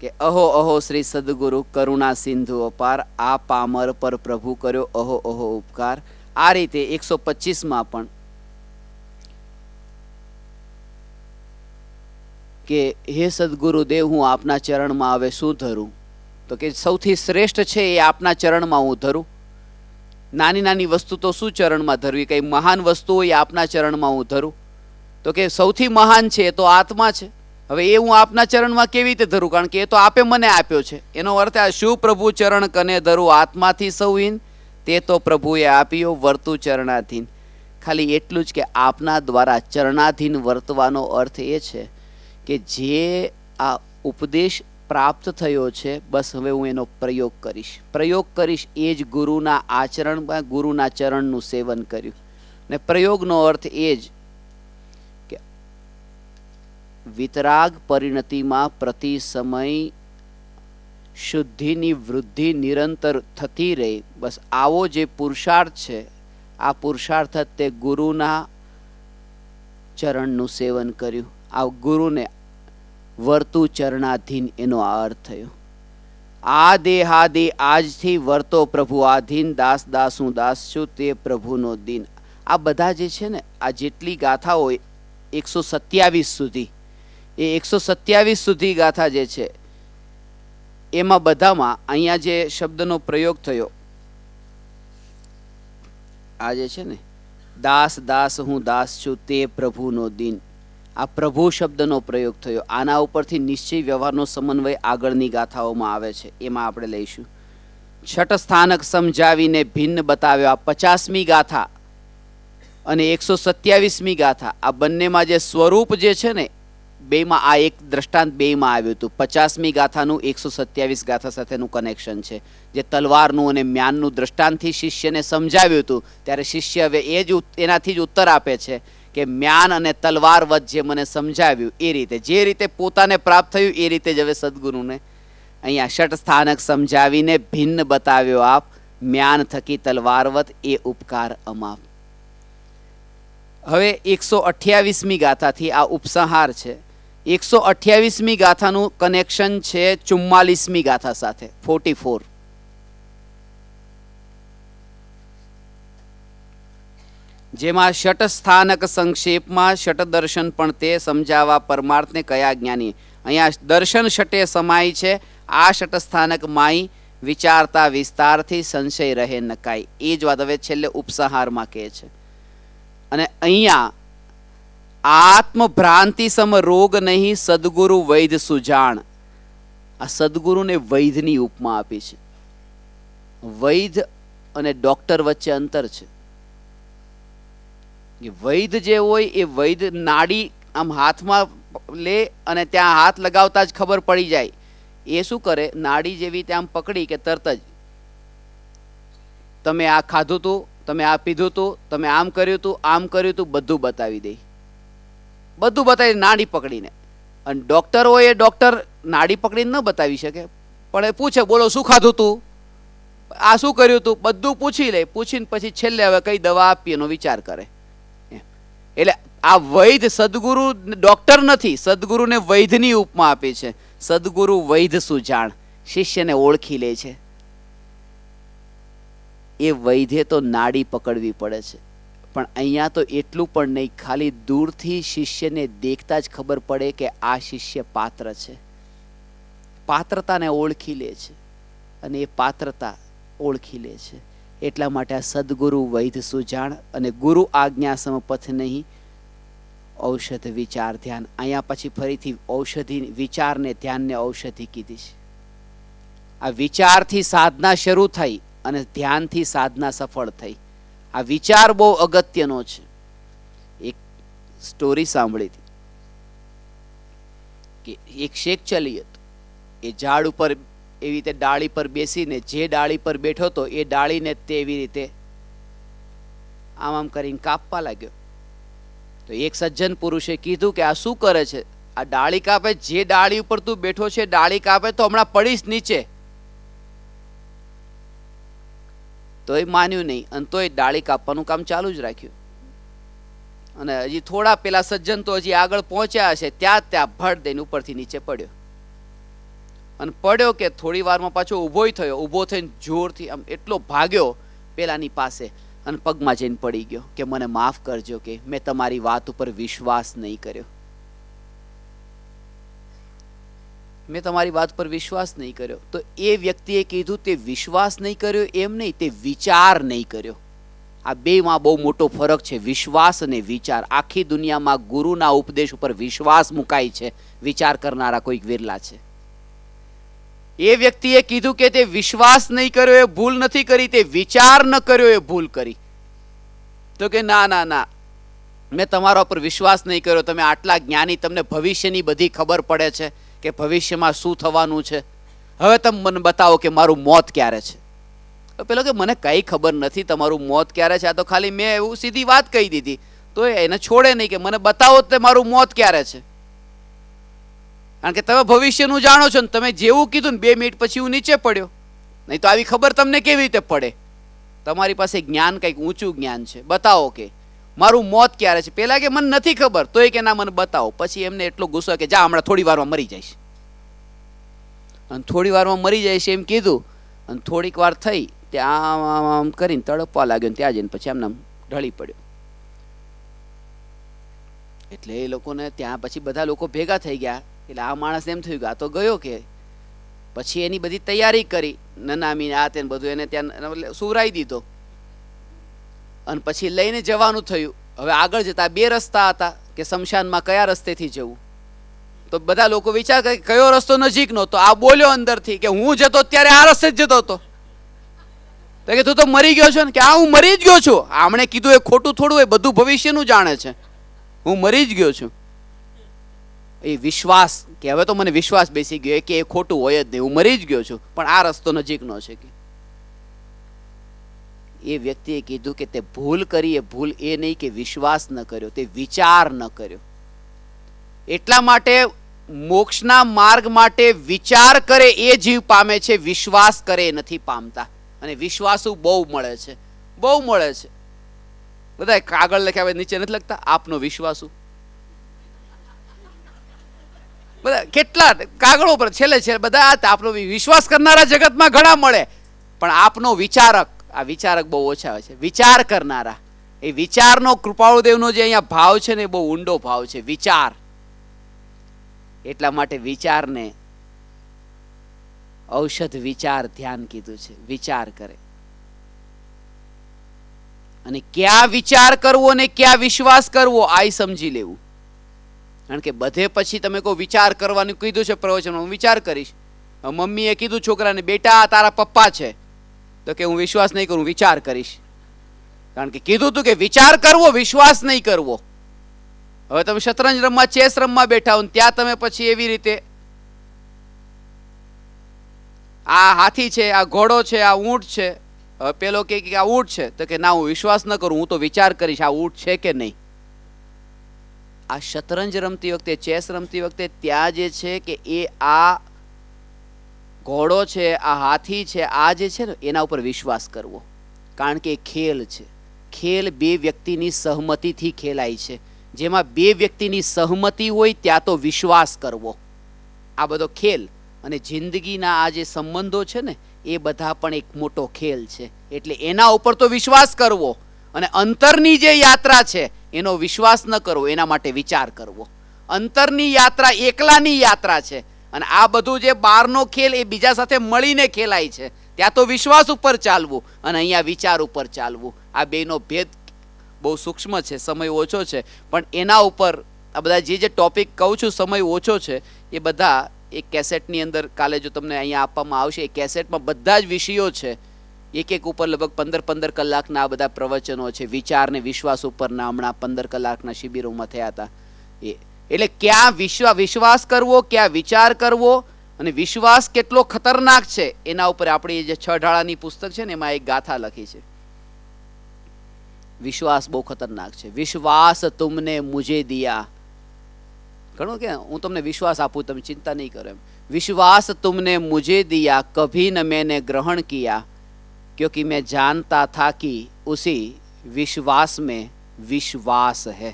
કે અહો અહો શ્રી સદગુરુ કરુણા સિંધુ અપાર, આ પામર પર પ્રભુ કર્યો અહો અહો ઉપકાર. આ રીતે 125માં પણ કે હે સદગુરુદેવ, હું આપના ચરણમાં હવે શું ધરું? તો કે સૌથી શ્રેષ્ઠ છે એ આપના ચરણમાં હું ધરું. નાની નાની વસ્તુ તો શું ચરણમાં ધરવી, કઈ મહાન વસ્તુ હોય આપના ચરણમાં હું ધરું? તો કે સૌથી મહાન છે એ તો આત્મા છે. હવે એ હું આપના ચરણમાં કેવી રીતે ધરું? કારણ કે એ તો આપે મને આપ્યો છે. એનો અર્થ આ શું? પ્રભુ ચરણ કને ધરું આત્માથી સૌહીન, તે તો પ્રભુએ આપ્યો વર્તુ ચરણાધીન. ખાલી એટલું જ કે આપના દ્વારા ચરણાધીન વર્તવાનો અર્થ એ છે કે જે આ ઉપદેશ પ્રાપ્ત થયો છે, બસ હવે હું એનો પ્રયોગ કરીશ. પ્રયોગ કરીશ એ જ ગુરુના આચરણમાં, ગુરુના ચરણનું સેવન કર્યું. ને પ્રયોગનો અર્થ એ જ કે વિતરાગ પરિણતિમાં પ્રતિ સમય શુદ્ધિની વૃદ્ધિ નિરંતર થતી રહે. બસ આવો જે પુરુષાર્થ છે, આ પુરુષાર્થ તે ગુરુના ચરણનું સેવન કર્યું. આ ગુરુને વર્તુ ચરણાધીન, એનો આ અર્થ થયો. આ દેહાદિ આજથી વર્તો પ્રભુ આધીન, દાસ દાસ હું દાસ છું તે પ્રભુનો દીન. આ બધા જે છે ને, આ જેટલી ગાથા હોય 127 સુધી, એ 127 સુધી ગાથા જે છે એમાં બધામાં અહીંયા જે શબ્દનો પ્રયોગ થયો, આ જે છે ને દાસ દાસ હું દાસ છું તે પ્રભુનો દીન, આ પ્રભુ શબ્દનો પ્રયોગ થયો. આના ઉપરથી નિશ્ચય વ્યવહારનો સમન્વય આગળની ગાથાઓમાં આવે છે, એમાં આપણે લઈશું. છઠ સ્થાનક સમજાવીને ભિન્ન બતાવ્યો. આ 50મી ગાથા અને 127મી ગાથા, આ બંનેમાં જે સ્વરૂપ જે છે ને, બેમાં આ એક દ્રષ્ટાંત બેમાં આવ્યું હતું. 50મી ગાથાનું 127 ગાથા સાથેનું કનેક્શન છે, જે તલવારનું અને મ્યાનનું દ્રષ્ટાંતથી શિષ્યને સમજાવ્યું હતું. ત્યારે શિષ્ય હવે એ જ એનાથી જ ઉત્તર આપે છે કે મ્યાન અને તલવાર વચ્ચે જે મને સમજાવ્યું એ રીતે, જે રીતે પોતાને પ્રાપ્ત થયું એ રીતે જ હવે સદગુરુને અહીંયા ષટ સ્થાનક સમજાવીને ભિન્ન બતાવ્યો આપ. म्यान थकी तलवारवत ए उपकार अमाप। હવે 128મી ગાથાથી આ ઉપસંહાર છે. 128મી ગાથાનું કનેક્શન છે 44મી ગાથા સાથે, 44. જેમાં ષટ સ્થાનક સંક્ષેપમાં ષટ દર્શન પણ તે સમજાવવા પરમાર્થને કયા જ્ઞાની. અહીંયા દર્શન ષટે સમાય છે. આ ષટ સ્થાનક માઈ વિચારતા વિસ્તારથી સંશય રહે નકાય. એ જ વાત હવે છેલ્લે ઉપસંહારમાં કહે છે. અને અહીંયા આત્મભ્રાંતિ સમ રોગ નહીં સદગુરુ વૈધ સુજાણ. આ સદગુરુને વૈધની ઉપમા આપી છે. વૈધ અને ડોક્ટર વચ્ચે અંતર છે. વૈધ જે હોય એ વૈધ નાડી આમ હાથમાં લે અને ત્યાં હાથ લગાવતા જ ખબર પડી જાય. એ શું કરે, નાડી જેવી ત્યાં પકડી કે તરત જ તમે આ ખાધું તું, તમે આ પીધું તું, તમે આમ કર્યું તું, આમ કર્યું તું, બધું બતાવી દે. બધું બતાવી નાડી પકડીને. અને ડોક્ટર હોય એ ડોક્ટર નાડી પકડીને ન બતાવી શકે, પણ એ પૂછે બોલો શું ખાધું તું, આ શું કર્યું તું, બધું પૂછી લે. પૂછીને પછી છેલ્લે હવે કઈ દવા આપી એનો વિચાર કરે. એટલે આ વૈધ સદગુરુ ડોક્ટર નથી, સદગુરુને વૈધની ઉપમા આપે છે. સદગુરુ વૈધ સુજાણ, શિષ્યને ઓળખી લે છે. એ વૈધે તો નાડી પકડવી પડે છે, પણ અહીંયા તો એટલું પણ નહીં, ખાલી દૂરથી શિષ્યને દેખતા જ ખબર પડે કે આ શિષ્ય પાત્ર છે. પાત્રતાને ઓળખી લે છે અને એ પાત્રતા ઓળખી લે છે. એટલા માટે આ સદગુરુ વૈધ સુજાણ અને ગુરુ આજ્ઞા સમપથ નહીં ઔષધ વિચાર ધ્યાન. અહીંયા પછી ફરીથી ઔષધિ વિચારને ધ્યાનને ઔષધિ કીધી છે. આ વિચારથી સાધના શરૂ થઈ અને ધ્યાનથી સાધના સફળ થઈ. આ વિચાર બહુ અગત્યનો છે. એક સ્ટોરી સાંભળી હતી કે એક શેખ ચલી હતો. એ ઝાડ ઉપર એવી રીતે ડાળી પર બેસીને જે ડાળી પર બેઠો હતો એ ડાળીને તેવી રીતે આમ આમ કરીને કાપવા લાગ્યો. તો એક સજ્જન પુરુષે કીધું કે આ શું કરે છે, આ ડાળી કાપે, જે ડાળી ઉપર તું બેઠો છે ડાળી કાપે તો હમણાં પડીશ નીચે. તોય માન્યું નહીં અને તોય ડાળી કાપવાનું કામ ચાલુ જ રાખ્યું. અને હજી થોડા પેલા સજ્જન તો હજી આગળ પહોંચ્યા હશે, ત્યાં ભડ દઈને ઉપરથી નીચે પડ્યો. અને પડ્યો કે થોડી વારમાં પાછો ઊભોય થયો. ઊભો થઈને જોરથી આમ એટલો ભાગ્યો પેલાની પાસે અને પગમાં જઈને પડી ગયો કે મને માફ કરજો, કે મેં તમારી વાત ઉપર વિશ્વાસ નહીં કર્યો, મેં તમારી વાત પર વિશ્વાસ નહીં કર્યો. તો એ વ્યક્તિએ કીધું તે વિશ્વાસ નહીં કર્યો એમ નહીં, તે વિચાર નહીં કર્યો. આ બેમાં બહુ મોટો ફરક છે, વિશ્વાસ અને વિચાર. આખી દુનિયામાં ગુરુના ઉપદેશ ઉપર વિશ્વાસ મુકાય છે, વિચાર કરનારા કોઈક વિરલા છે. એ વ્યક્તિએ કીધું કે તે વિશ્વાસ નહીં કર્યો એ ભૂલ નથી કરી, તે વિચાર ન કર્યો એ ભૂલ કરી. તો કે ના ના ના, મેં તમારા ઉપર વિશ્વાસ નહીં કર્યો. તમે આટલા જ્ઞાની, તમને ભવિષ્યની બધી ખબર પડે છે કે ભવિષ્યમાં શું થવાનું છે. હવે તમે મને બતાવો કે મારું મોત ક્યારે છે. પેલો કે મને કઈ ખબર નથી તમારું મોત ક્યારે છે, આ તો ખાલી મેં એવું સીધી વાત કહી દીધી. તો એને છોડે નહીં કે મને બતાવો તે મારું મોત ક્યારે છે. કારણ કે તમે ભવિષ્યનું જાણો છો ને તમે જેવું કીધું ને 2 મિનિટ પછી હું નીચે પડ્યો. નહીં તો આવી ખબર તમને કેવી રીતે પડે? તમારી પાસે જ્ઞાન કંઈક ઊંચું જ્ઞાન છે. બતાવો કે મારું મોત ક્યારે છે. પેલા કે મને નથી ખબર, તો એ કે ના મને બતાવો. પછી એમને એટલો ગુસ્સો કે જા હમણાં થોડી વારમાં મરી જઈશ. અને થોડી વારમાં મરી જઈશ એમ કીધું અને થોડીક વાર થઈ ત્યાં આમ કરીને તડપવા લાગ્યો, ત્યાં જઈને પછી આમને ઢળી પડ્યો. એટલે એ લોકોને ત્યાં પછી બધા લોકો ભેગા થઈ ગયા. એટલે આ માણસ એમ થયું કે આ તો ગયો. કે પછી એની બધી તૈયારી કરી, નનામી આ તેને બધું એને ત્યાં સુવરાઈ દીધો અને પછી લઈને જવાનું થયું. હવે આગળ જતા 2 રસ્તા હતા કે શમશાનમાં કયા રસ્તેથી જવું. તો બધા લોકો વિચાર કરે કયો રસ્તો નજીકનો. તો આ બોલ્યો અંદરથી કે હું જતો ત્યારે આ રસ્તે જ જતો હતો. તો કે તું તો મરી ગયો છો ને. કે હા હું મરી જ ગયો છું. આમણે કીધું એ ખોટું થોડું હોય, બધું ભવિષ્યનું જાણે છે. હું મરી જ ગયો છું. એ વિશ્વાસ કે હવે તો મને વિશ્વાસ બેસી ગયો કે એ ખોટું હોય જ નહીં, હું મરી જ ગયો છું, પણ આ રસ્તો નજીકનો છે. કે એ વ્યક્તિએ કીધું કે તે ભૂલ કરી. એ ભૂલ એ નહીં કે વિશ્વાસ ન કર્યો, તે વિચાર ન કર્યો. એટલા માટે મોક્ષના માર્ગ માટે વિચાર કરે એ જીવ પામે છે, વિશ્વાસ કરે એ નથી પામતા. અને વિશ્વાસુ બહુ મળે છે, બહુ મળે છે. બધા કાગળ લખ્યા હોય નીચે નથી લખતા આપનો વિશ્વાસુ, બધા કેટલા કાગળો પર છેલ્લે છેલ્લે બધા આપનો વિશ્વાસ કરનારા જગતમાં ઘણા મળે, પણ આપનો વિચારક, આ વિચારક બહુ ઓછા હોય છે. વિચાર કરનારા, એ વિચારનો કૃપાળુદેવનો જે અહીંયા ભાવ છે ને એ બહુ ઊંડો ભાવ છે, વિચાર. એટલા માટે વિચારને ઔષધ વિચાર ધ્યાન કીધું છે. વિચાર કરે, અને ક્યાં વિચાર કરવો ને ક્યાં વિશ્વાસ કરવો આ સમજી લેવું. કારણ કે બધે પછી તમે કહો વિચાર કરવાનું કીધું છે પ્રવચનમાં, હું વિચાર કરીશ. મમ્મીએ કીધું છોકરાને, બેટા તારા પપ્પા છે, તો કે હું વિશ્વાસ નહીં કરું, વિચાર કરીશ. કારણ કે કીધું તું કે વિચાર કરવો, વિશ્વાસ નહીં કરવો. હવે તમે શતરંજ રમવા, ચેસ રમવા બેઠા હો, ત્યાં તમે પછી એવી રીતે આ હાથી છે, આ ઘોડો છે, આ ઊંટ છે, હવે પેલો કે આ ઊંટ છે, તો કે ના હું વિશ્વાસ ન કરું, હું તો વિચાર કરીશ આ ઊંટ છે કે નહીં. આ શતરંજ રમતી વખતે, ચેસ રમતી વખતે ત્યાં જે છે કે એ આ ઘોડો છે, આ હાથી છે, આ જે છે ને એના ઉપર વિશ્વાસ કરવો. કારણ કે ખેલ છે. ખેલ બે વ્યક્તિની સહમતિથી ખેલાય છે. જેમાં બે વ્યક્તિની સહમતિ હોય ત્યાં તો વિશ્વાસ કરવો. આ બધો ખેલ. અને જિંદગીના આ જે સંબંધો છે ને એ બધા પણ એક મોટો ખેલ છે. એટલે એના ઉપર તો વિશ્વાસ કરવો. અને અંતરની જે યાત્રા છે એનો વિશ્વાસ ન કરવો, એના માટે વિચાર કરવો. અંતરની યાત્રા એકલાની યાત્રા છે, અને આ બધું જે બહારનો ખેલ એ બીજા સાથે મળીને ખેલાય છે. ત્યાં તો વિશ્વાસ ઉપર ચાલવું અને અહીંયા વિચાર ઉપર ચાલવું. આ બેનો ભેદ બહુ સૂક્ષ્મ છે, સમય ઓછો છે, પણ એના ઉપર આ બધા જે ટોપિક કહું છું, સમય ઓછો છે, એ બધા એક કેસેટની અંદર કાલે જો તમને અહીંયા આપવામાં આવશે, એ કેસેટમાં બધા જ વિષયો છે. એક એક ઉપર લગભગ 15-15 કલાકના આ બધા પ્રવચનો છે. વિચાર ને વિશ્વાસ ઉપરના હમણાં 15 કલાકના શિબિરોમાં થયા હતા. એટલે ક્યાં વિશ્વાસ કરવો, ક્યાં વિચાર કરવો, અને વિશ્વાસ કેટલો ખતરનાક છે એના ઉપર આપણી જે 6 ઢાળાની પુસ્તક છે ને એમાં એક ગાથા લખી છે. વિશ્વાસ બહુ ખતરનાક છે. વિશ્વાસ તુમને મુझे દિયા, ઘણું કે હું તમને વિશ્વાસ આપું, તમે ચિંતા નહીં કરો એમ. વિશ્વાસ તુમને મુझे દિયા, કભી ન मैंने ગ્રહણ કિયા, क्योंकि मैं जानता था कि उसी विश्वास में विश्वास है.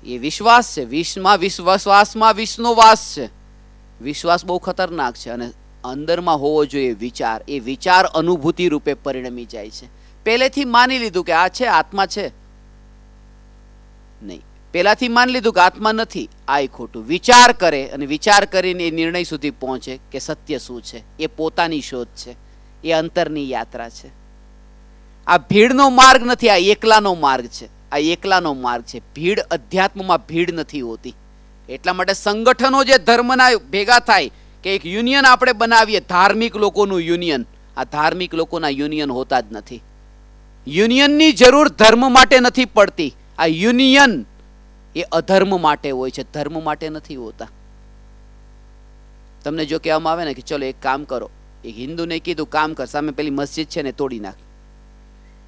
ये विश्वास છે, વિશ્વાસમાં વિષ્ણુ વાસ છે. વિશ્વાસ બહુ ખતરનાક છે, અને અંદરમાં હોવો જોઈએ વિચાર. એ વિચાર અનુભૂતિ રૂપે પરિણમી જાય છે. પહેલેથી માની લીધું કે આ છે, આત્મા છે નહીં, પહેલાથી માની લીધું કે આત્મા નથી, આ ખોટું. વિચાર કરે અને વિચાર કરીને એ નિર્ણય સુધી પહોંચે કે સત્ય શું છે. એ પોતાની શોધ છે, એ અંતરની યાત્રા છે. આ ભીડનો માર્ગ નથી, આ એકલાનો માર્ગ છે. આ એકલાનો માર્ગ છે. ભીડ, અધ્યાત્મમાં ભીડ નથી હોતી. એટલા માટે સંગઠનો જે ધર્મના ભેગા થાય કે એક યુનિયન આપણે બનાવીએ, ધાર્મિક લોકોનું યુનિયન, આ ધાર્મિક લોકોના યુનિયન હોતા જ નથી. યુનિયનની જરૂર ધર્મ માટે નથી પડતી. આ યુનિયન એ અધર્મ માટે હોય છે, ધર્મ માટે નથી હોતા. તમને જો કહેવામાં આવે ને કે ચલો એક કામ કરો, એક હિન્દુને કીધું કામ કર, સામે પેલી મસ્જિદ છે ને તોડી નાખ,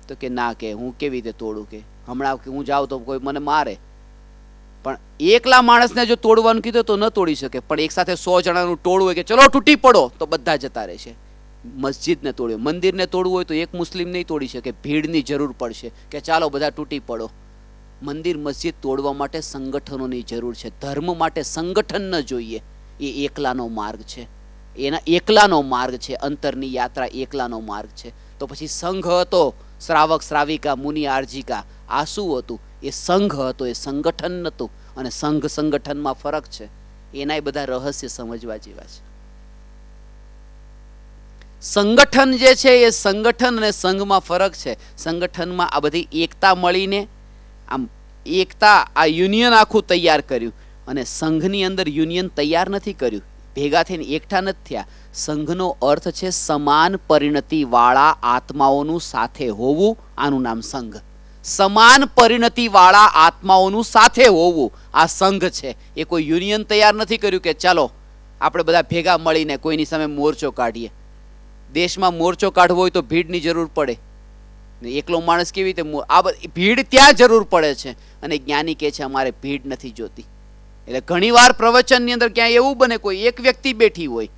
તો કે ના, કે હું કેવી રીતે તોડું, કે હમણાં હું જાઉં તો કોઈ મને મારે. પણ એકલા માણસને જો તોડવાનું કીધું તો ન તોડી શકે, પણ એક સાથે 100 જણાનું ટોળું હોય કે ચલો તૂટી પડો, તો બધા જતા રહેશે. મસ્જિદને તોડ્યો, મંદિરને તોડવું હોય તો એક મુસ્લિમ નહીં તોડી શકે, ભીડની જરૂર પડશે કે ચાલો બધા તૂટી પડો. મંદિર મસ્જિદ તોડવા માટે સંગઠનોની જરૂર છે. ધર્મ માટે સંગઠન ન જોઈએ. એ એકલાનો માર્ગ છે, એના એકલાનો માર્ગ છે. અંતરની યાત્રા એકલાનો માર્ગ છે. તો પછી સંઘ હતો, શ્રાવક શ્રાવિકા મુનિ આર્જિકા, આ શું હતું? એ સંઘ હતો, એ સંગઠન નહોતું. અને સંઘ સંગઠનમાં ફરક છે. એના એ બધા રહસ્ય સમજવા જેવા છે. સંગઠન જે છે એ સંગઠન અને સંઘમાં ફરક છે. સંગઠનમાં આ બધી એકતા મળીને આમ એકતા, આ યુનિયન આખું તૈયાર કર્યું, અને સંઘની અંદર યુનિયન તૈયાર નથી કર્યું, ભેગા થઈને એકઠા નથી થયા. સંઘનો અર્થ છે સમાન પરિણતિ વાળા આત્માઓનું સાથે હોવું. આનું નામ સંઘ. સમાન પરિણતિ વાળા આત્માઓનું સાથે હોવું આ સંઘ છે. એ કોઈ યુનિયન તૈયાર નથી કર્યું કે ચાલો આપણે બધા ભેગા મળીને કોઈની સામે મોરચો કાઢીએ. દેશમાં મોરચો કાઢવો હોય તો ભીડની જરૂર પડે. એકલો માણસ કેવી રીતે? આ ભીડ ત્યાં જરૂર પડે છે. અને જ્ઞાની કહે છે અમારે ભીડ નથી જોતી. એટલે ઘણી વાર પ્રવચનની અંદર ક્યાંય એવું બને કોઈ એક વ્યક્તિ બેઠી હોય,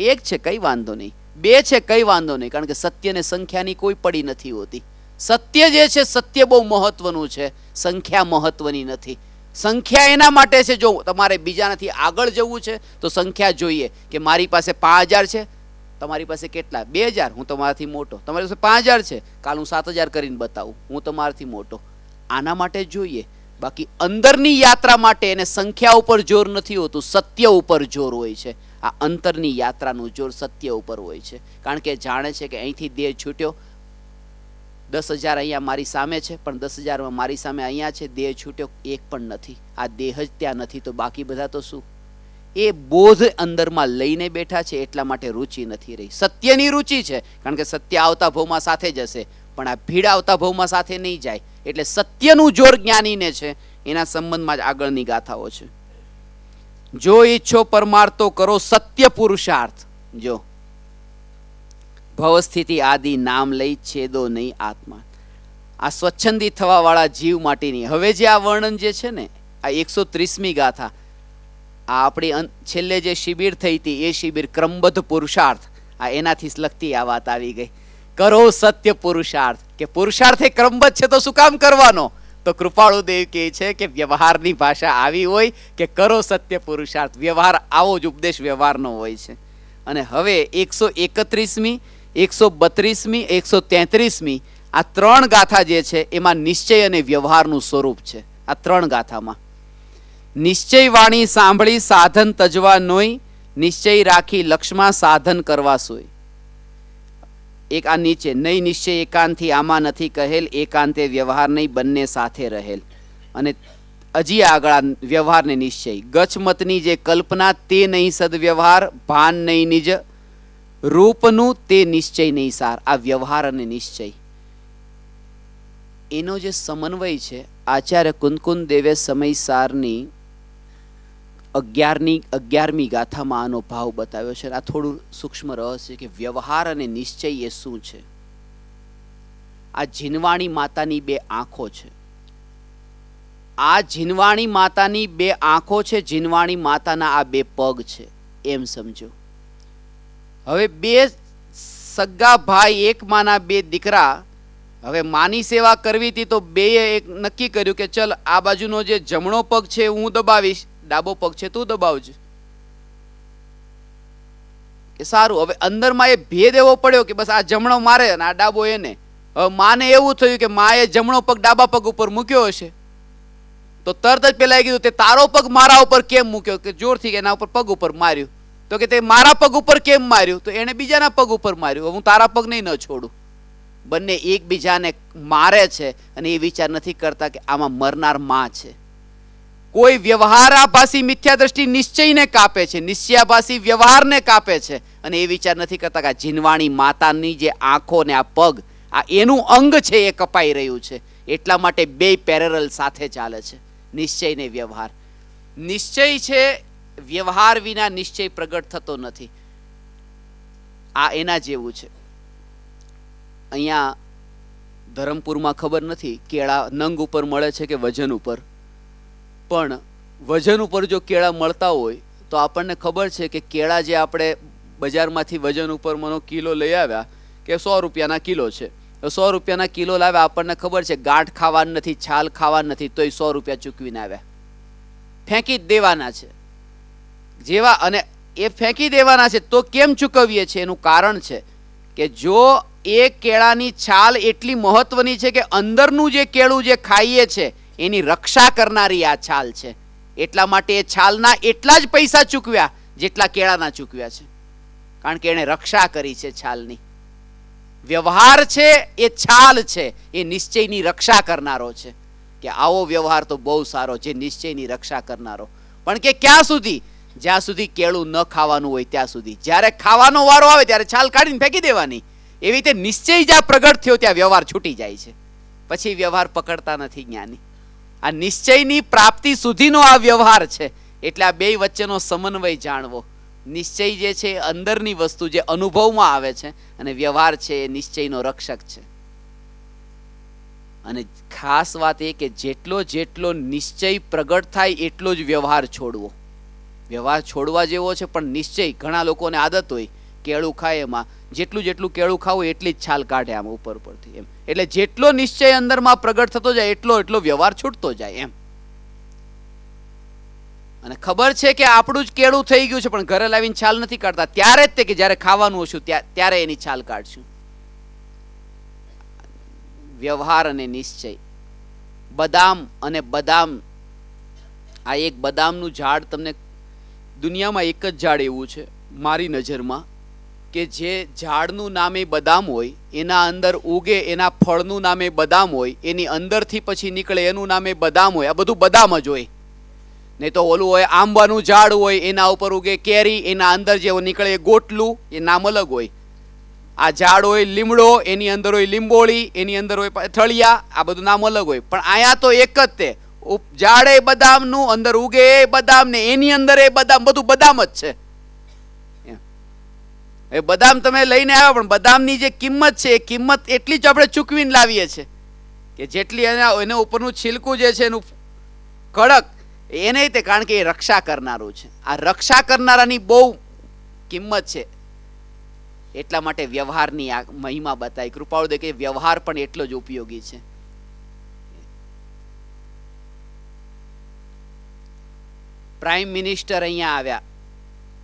એક છે, કઈ વાંધો નહીં, બે છે કઈ વાંધો નહીં, કારણ કે સત્યને સંખ્યાની કોઈ પડી નથી હોતી. સત્ય જે છે સત્ય બહુ મહત્વનું છે, સંખ્યા મહત્વની નથી. સંખ્યા એના માટે છે જો તમારે બીજાનાથી આગળ જવું છે તો સંખ્યા જોઈએ કે મારી પાસે 5000 છે, તમારી પાસે કેટલા 2000, હું તમારાથી મોટો. તમારી પાસે 5000 છે, કાલ હું 7000 કરીને બતાવું, હું તમારાથી મોટો. આના માટે જોઈએ. બાકી અંદરની યાત્રા માટે એને સંખ્યા ઉપર જોર નથી હોતું, સત્ય ઉપર જોર હોય છે. આ અંતરની યાત્રાનું જોર સત્ય ઉપર હોય છે, કારણ કે જાણે છે કે અહીંથી દેહ છૂટ્યો, 10,000 અહીંયા મારી સામે છે, પણ 10,000 મારી સામે અહીંયા છે, દેહ છૂટ્યો એક પણ નથી. આ દેહ જ ત્યાં નથી તો બાકી બધા તો શું? એ બોધ અંદરમાં લઈને બેઠા છે, એટલા માટે રુચિ નથી રહી. સત્યની રુચિ છે, કારણ કે સત્ય આવતા ભવમાં સાથે જશે, પણ આ ભીડ આવતા ભવમાં સાથે નહીં જાય. એટલે સત્યનું જોર જ્ઞાનીને છે, એના સંબંધમાં જ આગળની ગાથાઓ છે. જો ઈચ્છો પરમાર્થો કરો સત્ય પુરુષાર્થ. જો ભવસ્થિતિ આદિ નામ લઈ છેદો નહીં આત્મા. આ સ્વચ્છંદી થવા વાળા જીવ માટેની હવે જે આ વર્ણન જે છે ને, આ 130મી ગાથા, આ આપણી છેલ્લે જે શિબિર થઈ હતી એ શિબિર ક્રમબદ્ધ પુરુષાર્થ, આ એનાથી લગતી આ વાત આવી ગઈ. કરો સત્ય પુરુષાર્થ, કે પુરુષાર્થ એ ક્રમબદ્ધ છે તો શું કામ કરવાનો? તો કૃપાળુ દેવ કહે છે કે વ્યવહારની ભાષા આવી હોય કે કરો સત્ય પુરુષાર્થ, વ્યવહાર આવો જ ઉપદેશ વ્યવહારનો હોય છે. અને હવે 131મી, 132મી, 133મી આ 3 ગાથા જે છે એમાં નિશ્ચય અને વ્યવહારનું સ્વરૂપ છે. આ 3 ગાથામાં નિશ્ચય વાણી સાંભળી સાધન તજવા નોય, નિશ્ચય રાખી લક્ષ્મા સાધન કરવા સોય. એક આ નીચે નહીં નિશ્ચય એકાંતથી આમાં નથી કહેલ, એકાંતે વ્યવહાર નહીં બંને સાથે રહેલ. અને હજી આગળ આ વ્યવહાર ને નિશ્ચય, ગચમતની જે કલ્પના તે નહીં સદવ્યવહાર, ભાન નહીં નિજ રૂપનું તે નિશ્ચય નહીં સાર. આ વ્યવહાર અને નિશ્ચય એનો જે સમન્વય છે, આચાર્ય કુંદકુંદ દેવે સમય સારની 11મી ગાથામાં આનો ભાવ બતાવ્યો છે. આ થોડું સૂક્ષ્મ રહસ્ય કે વ્યવહાર અને નિશ્ચય એ શું છે. આ જીનવાણી માતાની 2 આંખો છે. આ જીનવાણી માતાની 2 આંખો છે, જીનવાણી માતાના આ 2 પગ છે, એમ સમજો. હવે 2 સગા ભાઈ, એક માના 2 દીકરા. હવે માની સેવા કરવી હતી તો બેએ એક નક્કી કર્યું કે ચલ આ બાજુનો જે જમણો પગ છે હું દબાવીશ, ડાબો પગ છે તું દબાવજે. કે સારું. હવે અંદરમાં એ ભેદ એવો પડ્યો કે બસ આ જમણો મારે અને આ ડાબો એને. હવે માને એવું થયું કે માએ જમણો પગ ડાબા પગ ઉપર મૂક્યો હશે, તો તરત જ પેલા કીધું તે તારો પગ મારા ઉપર કેમ મૂક્યો? કે જોરથી એના ઉપર પગ ઉપર માર્યું. તો કે તે મારા પગ ઉપર કેમ માર્યું? તો એને બીજાના પગ ઉપર માર્યું. હું તારા પગ નહીં ન છોડું. બંને એકબીજાને મારે છે અને એ વિચાર નથી કરતા કે આમાં મરનાર માં છે. કોઈ વ્યવહારાભાસી મિથ્યા દ્રષ્ટિ નિશ્ચયને કાપે છે, નિશ્ચયાભાસી વ્યવહારને કાપે છે, અને એ વિચાર નથી કરતા કે આ જીનવાણી માતાની જે આંખો ને આ પગ, આ એનું અંગ છે, એ કપાઈ રહ્યું છે. એટલા માટે 2 પેરેલલ સાથે ચાલે છે, નિશ્ચય ને વ્યવહાર. નિશ્ચય છે, વ્યવહાર વિના નિશ્ચય પ્રગટ થતો નથી. આ એના જેવું છે. અહીંયા ધરમપુરમાં ખબર નથી કેળા નંગ ઉપર મળે છે કે વજન ઉપર, પણ વજન ઉપર જો કેળા મળતા હોય તો આપણને ખબર છે કે કેળા જે આપણે બજારમાંથી વજન ઉપર મનો કિલો લઈ આવ્યા કે 100 રૂપિયાના કિલો છે, તો 100 રૂપિયાના કિલો લાવ્યા, આપણને ખબર છે ગાંઠ ખાવાનું નથી, છાલ ખાવાનું નથી, તોય 100 રૂપિયા ચૂકવીને આવ્યા. ફેંકી જ દેવાના છે જેવા, અને એ ફેંકી દેવાના છે. તો કેમ ચૂકવીએ છીએ? એનું કારણ છે કે જો એ કેળાની છાલ એટલી મહત્વની છે કે અંદરનું જે કેળું જે ખાઈએ છે એની રક્ષા કરનારી આ છાલ છે, એટલા માટે એ છાલના એટલા જ પૈસા ચૂકવ્યા જેટલા કેળાના ચૂકવ્યા છે, કારણ કે એને રક્ષા કરી છે છાલની. વ્યવહાર છે એ છાલ છે, એ નિશ્ચયની રક્ષા કરનારો છે. કે આવો વ્યવહાર તો બહુ સારો, જે નિશ્ચયની રક્ષા કરનારો. પણ કે ક્યાં સુધી? જ્યાં સુધી કેળું ન ખાવાનું હોય ત્યાં સુધી. જ્યારે ખાવાનો વારો આવે ત્યારે છાલ કાઢીને ફેંકી દેવાની. એવી રીતે નિશ્ચય જ્યાં પ્રગટ થયો ત્યાં વ્યવહાર છૂટી જાય છે, પછી વ્યવહાર પકડતા નથી જ્ઞાની. આ નિશ્ચયની પ્રાપ્તિ સુધીનો આ વ્યવહાર છે. એટલે આ 2 વચ્ચેનો સમન્વય જાણવો. નિશ્ચય જે છે એ અંદરની વસ્તુ જે અનુભવમાં આવે છે, અને વ્યવહાર છે એ નિશ્ચયનો રક્ષક છે. અને ખાસ વાત એ કે જેટલો નિશ્ચય પ્રગટ થાય એટલો જ વ્યવહાર છોડવો. વ્યવહાર છોડવા જેવો છે, પણ નિશ્ચય, ઘણા લોકોને આદત હોય કેળું ખાય એમાં જેટલું જેટલું કેળું ખાવું એટલી જ છાલ કાઢે આમ ઉપર પરથી એમ. એટલે જેટલો નિશ્ચય અંદરમાં પ્રગટ થતો જાય એટલો વ્યવહાર છૂટતો જાય એમ. અને ખબર છે કે આપણું જ કેળું થઈ ગયું છે, પણ ઘરે લાવીને છાલ નથી કાઢતા. ત્યારે જ તે કે જ્યારે ખાવાનું હશું ત્યારે એની છાલ કાઢશું. વ્યવહાર અને નિશ્ચય. બદામ અને બદામ, આ એક બદામનું ઝાડ, તમને દુનિયામાં એક જ ઝાડ એવું છે મારી નજરમાં કે જે ઝાડનું નામે બદામ હોય, એના અંદર ઉગે, એના ફળનું નામે બદામ હોય, એની અંદરથી પછી નીકળે એનું નામે બદામ હોય. આ બધું બદામ જ હોય. નહીં તો ઓલું હોય આંબાનું ઝાડ હોય, એના ઉપર ઉગે કેરી, એના અંદર જે નીકળે એ ગોટલું, એ નામ અલગ હોય. આ ઝાડ હોય લીમડો, એની અંદર હોય લીંબોળી, એની અંદર હોય થળિયા, આ બધું નામ અલગ હોય. પણ અહીંયા તો એક જ તે ઝાડ એ બદામનું, અંદર ઉગે એ બદામ, ને એની અંદર એ બદામ, બધું બદામ જ છે. એ બદામ તમે લઈને આવ્યા, પણ બદામની જે કિંમત છે એ કિંમત એટલી જ આપણે ચૂકવીને લાવીએ છીએ કે જેટલી એના ઉપરનું છિલકું જે છે એનું કડક એ નહીં તે, કારણ કે એ રક્ષા કરનારું છે. આ રક્ષા કરનારાની બહુ કિંમત છે. એટલા માટે વ્યવહારની આ મહિમા બતાવી કૃપાળુ દે કે વ્યવહાર પણ એટલો જ ઉપયોગી છે. પ્રાઇમ મિનિસ્ટર અહીંયા આવ્યા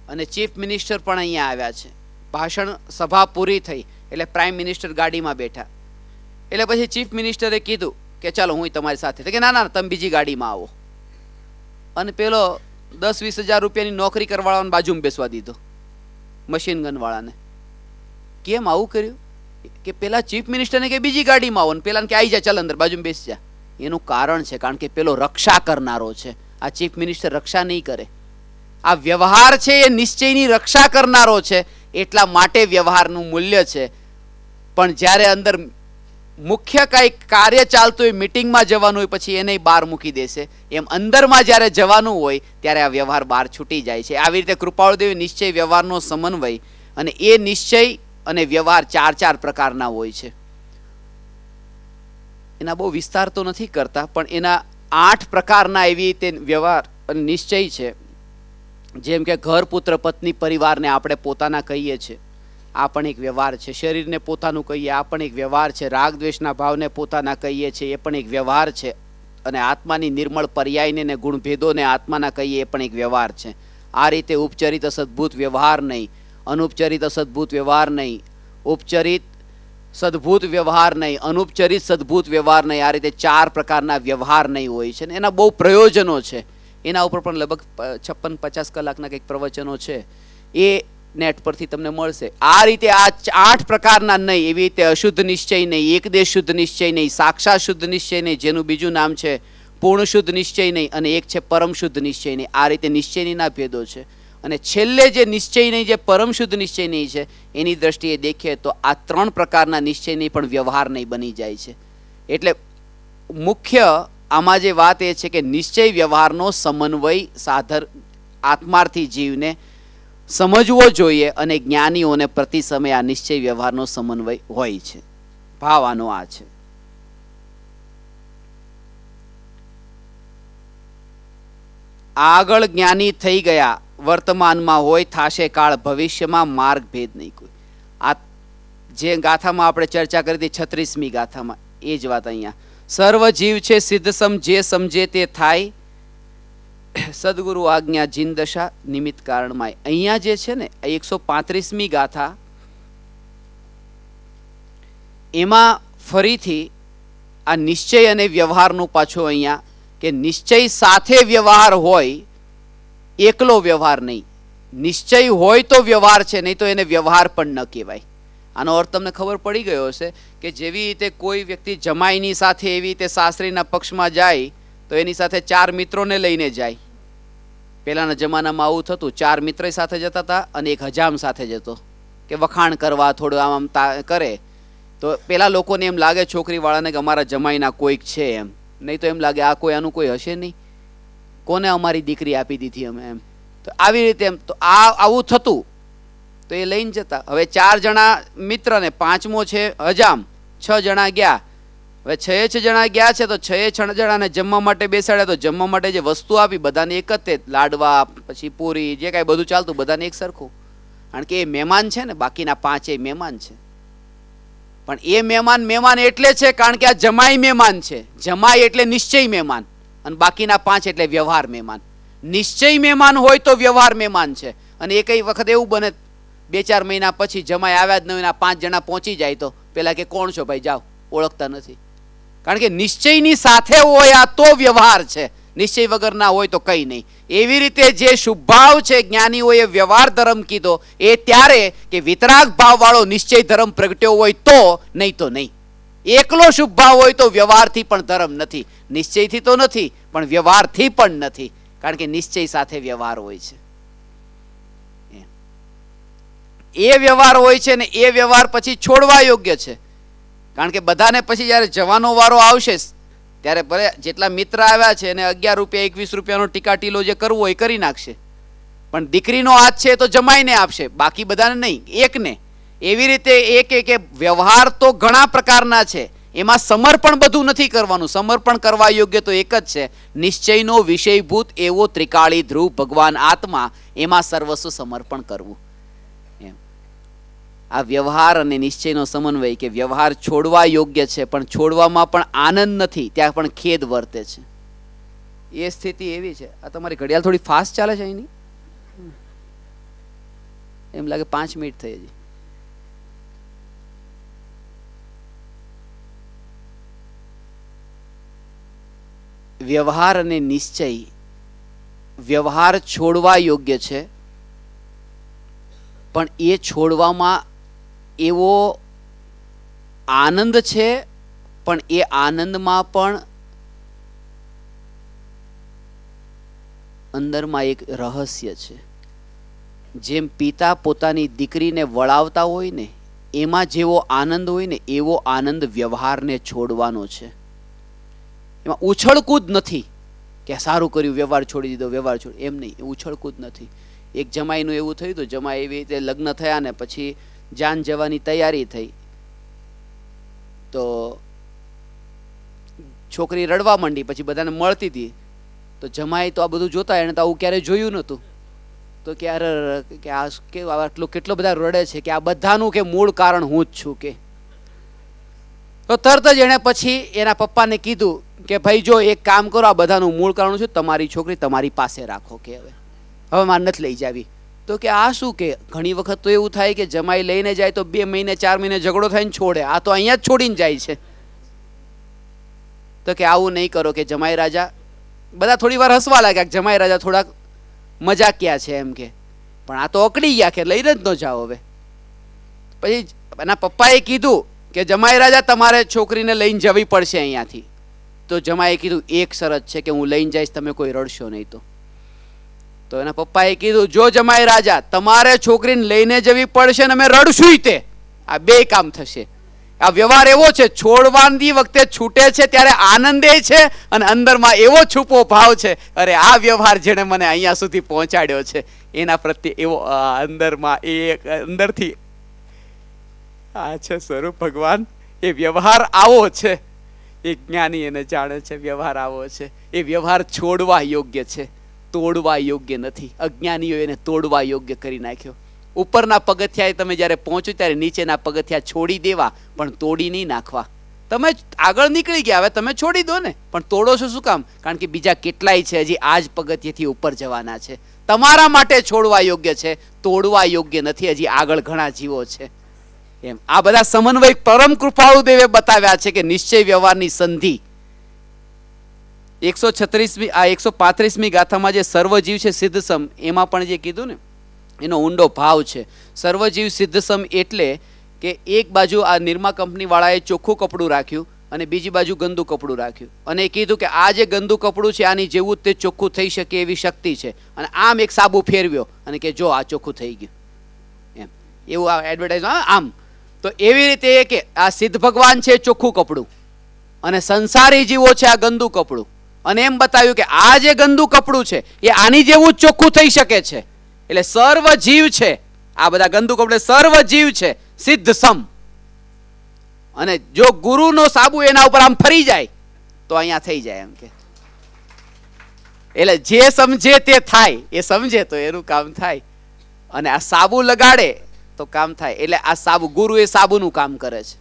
અને ચીફ મિનિસ્ટર પણ અહીંયા આવ્યા છે. ભાષણ સભા પૂરી થઈ એટલે પ્રાઇમ મિનિસ્ટર ગાડીમાં બેઠા. એટલે પછી ચીફ મિનિસ્ટરે કીધું કે ચાલો હું તમારી સાથે. કે ના ના તમે બીજી ગાડીમાં આવો. અને પેલો 10-20 હજાર રૂપિયાની નોકરી કરવાવાળાને બાજુમાં બેસવા દીધો, મશીન ગન વાળાને. કેમ આવું કર્યું? કે પેલા ચીફ મિનિસ્ટરને કે બીજી ગાડીમાં આવો, ને પેલાને કે આવી જા, ચાલ અંદર બાજુમાં બેસી જા. એનું કારણ છે કારણ કે પેલો રક્ષા કરનારો છે, આ ચીફ મિનિસ્ટર રક્ષા નહીં કરે. આ વ્યવહાર છે એ નિશ્ચયની રક્ષા કરનારો છે, એટલા માટે વ્યવહારનું મૂલ્ય છે. પણ જ્યારે અંદર મુખ્ય કાંઈ કાર્ય ચાલતું હોય, મિટિંગમાં જવાનું હોય, પછી એને બહાર મૂકી દેશે. એમ અંદરમાં જ્યારે જવાનું હોય ત્યારે આ વ્યવહાર બહાર છૂટી જાય છે. આવી રીતે કૃપાળુદેવ નિશ્ચય વ્યવહારનો સમન્વય, અને એ નિશ્ચય અને વ્યવહાર 4 પ્રકારના હોય છે. એના બહુ વિસ્તાર તો નથી કરતા, પણ એના 8 પ્રકારના એવી રીતે વ્યવહાર અને નિશ્ચય છે. જેમ કે ઘર, પુત્ર, પત્ની, પરિવારને આપણે પોતાના કહીએ છીએ, આ પણ એક વ્યવહાર છે. શરીરને પોતાનું કહીએ, આ પણ એક વ્યવહાર છે. રાગ દ્વેષના ભાવને પોતાના કહીએ છીએ, એ પણ એક વ્યવહાર છે. અને આત્માની નિર્મળ પર્યાયને ને ગુણભેદોને આત્માના કહીએ, એ પણ એક વ્યવહાર છે. આ રીતે ઉપચરિત સદભૂત વ્યવહાર નહીં, અનુપચરિત સદભૂત વ્યવહાર નહીં, ઉપચરિત સદભૂત વ્યવહાર નહીં, અનુપચરિત સદભૂત વ્યવહાર નહીં. આ રીતે 4 પ્રકારના વ્યવહાર નહીં હોય છે. ને એના બહુ પ્રયોજનો છે. એના ઉપર પણ લગભગ 56-50 કલાકના કંઈક પ્રવચનો છે, એ નેટ પરથી તમને મળશે. આ રીતે આ 8 પ્રકારના નહીં, એવી રીતે અશુદ્ધ નિશ્ચય નહીં, એકદેશ શુદ્ધ નિશ્ચય નહીં, સાક્ષાત શુદ્ધ નિશ્ચય નહીં, જેનું બીજું નામ છે પૂર્ણ શુદ્ધ નિશ્ચય નહીં, અને એક છે પરમ શુદ્ધ નિશ્ચય નહીં. આ રીતે નિશ્ચયના ભેદો છે. અને છેલ્લે જે નિશ્ચય નહીં, જે પરમ શુદ્ધ નિશ્ચય નહીં છે, એની દ્રષ્ટિએ દેખીએ તો આ 3 પ્રકારના નિશ્ચય નહીં પણ વ્યવહાર નહીં બની જાય છે. એટલે મુખ્ય આમાં જે વાત એ છે કે નિશ્ચય વ્યવહારનો સમન્વય સાધર આત્માર્થી જીવને સમજવો જોઈએ, અને જ્ઞાનીઓને પ્રતિ સમય આ નિશ્ચય વ્યવહારનો સમન્વય હોય છે. ભાવ આનો આ છે. આગળ જ્ઞાની થઈ ગયા, વર્તમાનમાં હોય, થાશે કાળ, ભવિષ્યમાં માર્ગ ભેદ નહીં કોઈ. આ જે ગાથામાં આપણે ચર્ચા કરી હતી 36મી ગાથામાં, એ જ વાત અહીંયા. સર્વ જીવ છે સિદ્ધ સમ, જે સમજે તે થાય, સદગુરુ આજ્ઞા જીન દશા નિમિત્ત કારણમાં. અહીંયા જે છે ને 135મી ગાથા, એમાં ફરીથી આ નિશ્ચય અને વ્યવહારનું પાછું અહીંયા કે નિશ્ચય સાથે વ્યવહાર હોય, એકલો વ્યવહાર નહીં. નિશ્ચય હોય તો વ્યવહાર છે, નહીં તો એને વ્યવહાર પણ ન કહેવાય. આનો અર્થ તમને ખબર પડી ગયો હશે કે જેવી રીતે કોઈ વ્યક્તિ જમાઈની સાથે એવી રીતે સાસરીના પક્ષમાં જાય તો એની સાથે 4 મિત્રોને લઈને જાય. પહેલાના જમાનામાં આવું થતું, 4 મિત્ર સાથે જતા હતા અને એક હજામ સાથે જતો કે વખાણ કરવા, થોડું આમ કરે તો પેલા લોકોને એમ લાગે છોકરીવાળાને કે અમારા જમાઈના કોઈક છે એમ, નહીં તો એમ લાગે આ કોઈ આનું કોઈ હશે નહીં, કોને અમારી દીકરી આપી દીધી અમે એમ. તો આવી રીતે એમ તો આવું થતું, તો એ લઈને જતા. હવે 4 જણા મિત્ર ને 5મો છે હજામ, 6 જણા ગયા. હવે 6 જણા ગયા છે તો 6 જણાને જમવા માટે બેસાડ્યા. તો જમવા માટે જે વસ્તુ આપી બધાને એક જ તે, લાડવા, પછી પૂરી, જે કાંઈ બધું ચાલતું બધાને એક સરખું. કારણ કે એ મહેમાન છે ને, બાકીના 5 મહેમાન છે. પણ એ મહેમાન એટલે છે કારણ કે આ જમાઈ મહેમાન છે. જમાઈ એટલે નિશ્ચય મહેમાન, અને બાકીના 5 એટલે વ્યવહાર મહેમાન. નિશ્ચય મહેમાન હોય તો વ્યવહાર મહેમાન છે. અને એ કઈ વખત એવું બને 2-4 મહિના પછી જમાઈ આવ્યા જ નહીં, 5 જણા પહોંચી જાય તો પેલા કે કોણ છો ભાઈ, જાઓ, ઓળખતા નથી. કારણ કે નિશ્ચયની સાથે હોય આ તો વ્યવહાર છે, નિશ્ચય વગર ના હોય તો કઈ નહીં. એવી રીતે જે શુભ ભાવ છે જ્ઞાનીઓએ વ્યવહાર ધર્મ કીધો એ ત્યારે કે વિતરાગ ભાવ વાળો નિશ્ચય ધર્મ પ્રગટ્યો હોય તો, નહીં તો નહીં. એકલો શુભ ભાવ હોય તો વ્યવહારથી પણ ધર્મ નથી, નિશ્ચયથી તો નથી પણ વ્યવહારથી પણ નથી. કારણ કે નિશ્ચય સાથે વ્યવહાર હોય છે. એ વ્યવહાર હોય છે ને એ વ્યવહાર પછી છોડવા યોગ્ય છે. કારણ કે બધાને પછી જયારે જવાનો વારો આવશે ત્યારે ભલે જેટલા મિત્ર આવ્યા છે એને 11 રૂપિયા 21 રૂપિયાનો ટીકાટીલો જે કરવો હોય એ કરી નાખશે, પણ દીકરીનો હાથ છે તો જમાઈને આપશે, બાકી બધાને નહીં, એકને. એવી રીતે એક વ્યવહાર તો ઘણા પ્રકારના છે, એમાં સમર્પણ બધું નથી કરવાનું. સમર્પણ કરવા યોગ્ય તો એક જ છે, નિશ્ચયનો વિષયભૂત એવો ત્રિકાળી ધ્રુવ ભગવાન આત્મા, એમાં સર્વસ્વ સમર્પણ કરવું. આ વ્યવહાર અને નિશ્ચયનો સમન્વય કે વ્યવહાર છોડવા યોગ્ય છે પણ છોડવામાં પણ આનંદ નથી, ત્યાં પણ ખેદ વર્તે છે. એ સ્થિતિ એવી છે. આ તમારી ઘડિયાળ થોડી ફાસ્ટ ચાલે છે એની, એમ લાગે 5 મિનિટ થઈ હજી. વ્યવહાર અને નિશ્ચય, વ્યવહાર છોડવા યોગ્ય છે પણ એ છોડવામાં એવો આનંદ છે, પણ એ આનંદમાં પણ અંદરમાં એક રહસ્ય છે. જેમ પિતા પોતાની દીકરીને વળાવતા હોય ને એમાં જેવો આનંદ હોય ને એવો આનંદ વ્યવહારને છોડવાનો છે. એમાં ઉછળકૂદ નથી કે સારું કર્યું વ્યવહાર છોડી દીધો, વ્યવહાર છોડ, એમ નહીં, ઉછળકૂદ નથી. એક જમાઈનું એવું થયું હતું, જમાઈ એવી રીતે લગ્ન થયા ને પછી જાન જવાની તૈયારી થઈ તો છોકરી રડવા માંડી, પછી બધાને મળતી હતી તો જમાઈ તો આ બધું જોતા, એને તો આવું ક્યારેય જોયું નહોતું. તો કે અરે કે આ કે આટલું કેટલો બધા રડે છે, કે આ બધાનું કે મૂળ કારણ હું જ છું. કે તો તરત જ એણે પછી એના પપ્પાને કીધું કે ભાઈ જો એક કામ કરો, આ બધાનું મૂળ કારણ છું, તમારી છોકરી તમારી પાસે રાખો, કે હવે મારે નથી લઈ જાવી. તો કે આ શું, કે ઘણી વખત તો એવું થાય કે જમાઈ લઈને જાય તો 2 મહિને 4 મહિને ઝઘડો થાય ને છોડે, આ તો અહીંયા જ છોડીને જાય છે. તો કે આવું નહીં કરો, કે જમાઈ રાજા, બધા થોડી વાર હસવા લાગ્યા, જમાઈ રાજા થોડાક મજાકિયા છે એમ, કે પણ આ તો અકડી ગયા કે લઈને જ ન જાઓ. હવે પછી એના પપ્પાએ કીધું કે જમાઈ રાજા તમારે છોકરીને લઈને જવી પડશે અહીંયાથી. તો જમાઈએ કીધું એક શરત છે કે હું લઈને જઈશ, તમે કોઈ રડશો નહીં. તો એના પપ્પાએ કીધું જો જમાઈ રાજા તમારે છોકરીને લઈને જવી પડશે ને અમે રડશું તે, આ 2 કામ થશે. આ વ્યવહાર એવો છે, છોડવાની વખતે છૂટે છે ત્યારે આનંદ છે અને અંદરમાં એવો છુપો ભાવ છે, અરે આ વ્યવહાર જેને મને અહીંયા સુધી પહોંચાડ્યો છે એના પ્રત્યે એવો અંદરમાં અંદરથી આ છે સ્વરૂપ ભગવાન. એ વ્યવહાર આવો છે, એ જ્ઞાની એને જાણે છે. વ્યવહાર આવો છે, એ વ્યવહાર છોડવા યોગ્ય છે, તોડવા યોગ્ય નથી. અજ્ઞાનીઓ એને તોડવા યોગ્ય કરી નાખ્યો. ઉપરના પગથિયાએ તમે જ્યારે પહોંચો ત્યારે નીચેના પગથિયા છોડી દેવા પણ તોડી નહીં નાખવા. તમે આગળ નીકળી ગયા, હવે તમે છોડી દો ને, પણ તોડો છો શું કામ? કારણ કે બીજા કેટલાય છે હજી આ જ પગથિયેથી ઉપર જવાના છે. તમારા માટે છોડવા યોગ્ય છે, તોડવા યોગ્ય નથી. હજી આગળ ઘણા જીવો છે. એમ આ બધા સમન્વય પરમ કૃપાળુ દેવે બતાવ્યા છે કે નિશ્ચય વ્યવહારની સંધિ. 136મી આ 135મી ગાથામાં જે સર્વજીવ છે સિદ્ધસમ, એમાં પણ જે કીધું ને એનો ઊંડો ભાવ છે. સર્વજીવ સિદ્ધસમ એટલે કે એક બાજુ આ નિરમા કંપની વાળાએ ચોખ્ખું કપડું રાખ્યું અને બીજી બાજુ ગંદુ કપડું રાખ્યું, અને કીધું કે આ જે ગંદુ કપડું છે આની જેવું જ તે ચોખ્ખું થઈ શકે એવી શક્તિ છે. અને આમ એક સાબુ ફેરવ્યો અને કે જો આ ચોખ્ખું થઈ ગયું, એમ એવું આ એડવર્ટાઇઝ આમ. તો એવી રીતે કે આ સિદ્ધ ભગવાન છે ચોખ્ખું કપડું અને સંસારી જીવો છે આ ગંદુ કપડું, અને એમ બતાવ્યું કે આ જે ગંદુ કપડું છે એ આની જેવું જ ચોખ્ખું થઈ શકે છે. એટલે સર્વ જીવ છે, આ બધા ગંદુ કપડે સર્વ જીવ છે સિદ્ધ સમ. અને જો ગુરુનો સાબુ એના ઉપર આમ ફરી જાય તો અહીંયા થઈ જાય એમ. કે એટલે જે સમજે તે થાય, એ સમજે તો એનું કામ થાય. અને આ સાબુ લગાડે તો કામ થાય. એટલે આ સાબુ, ગુરુ એ સાબુનું કામ કરે છે.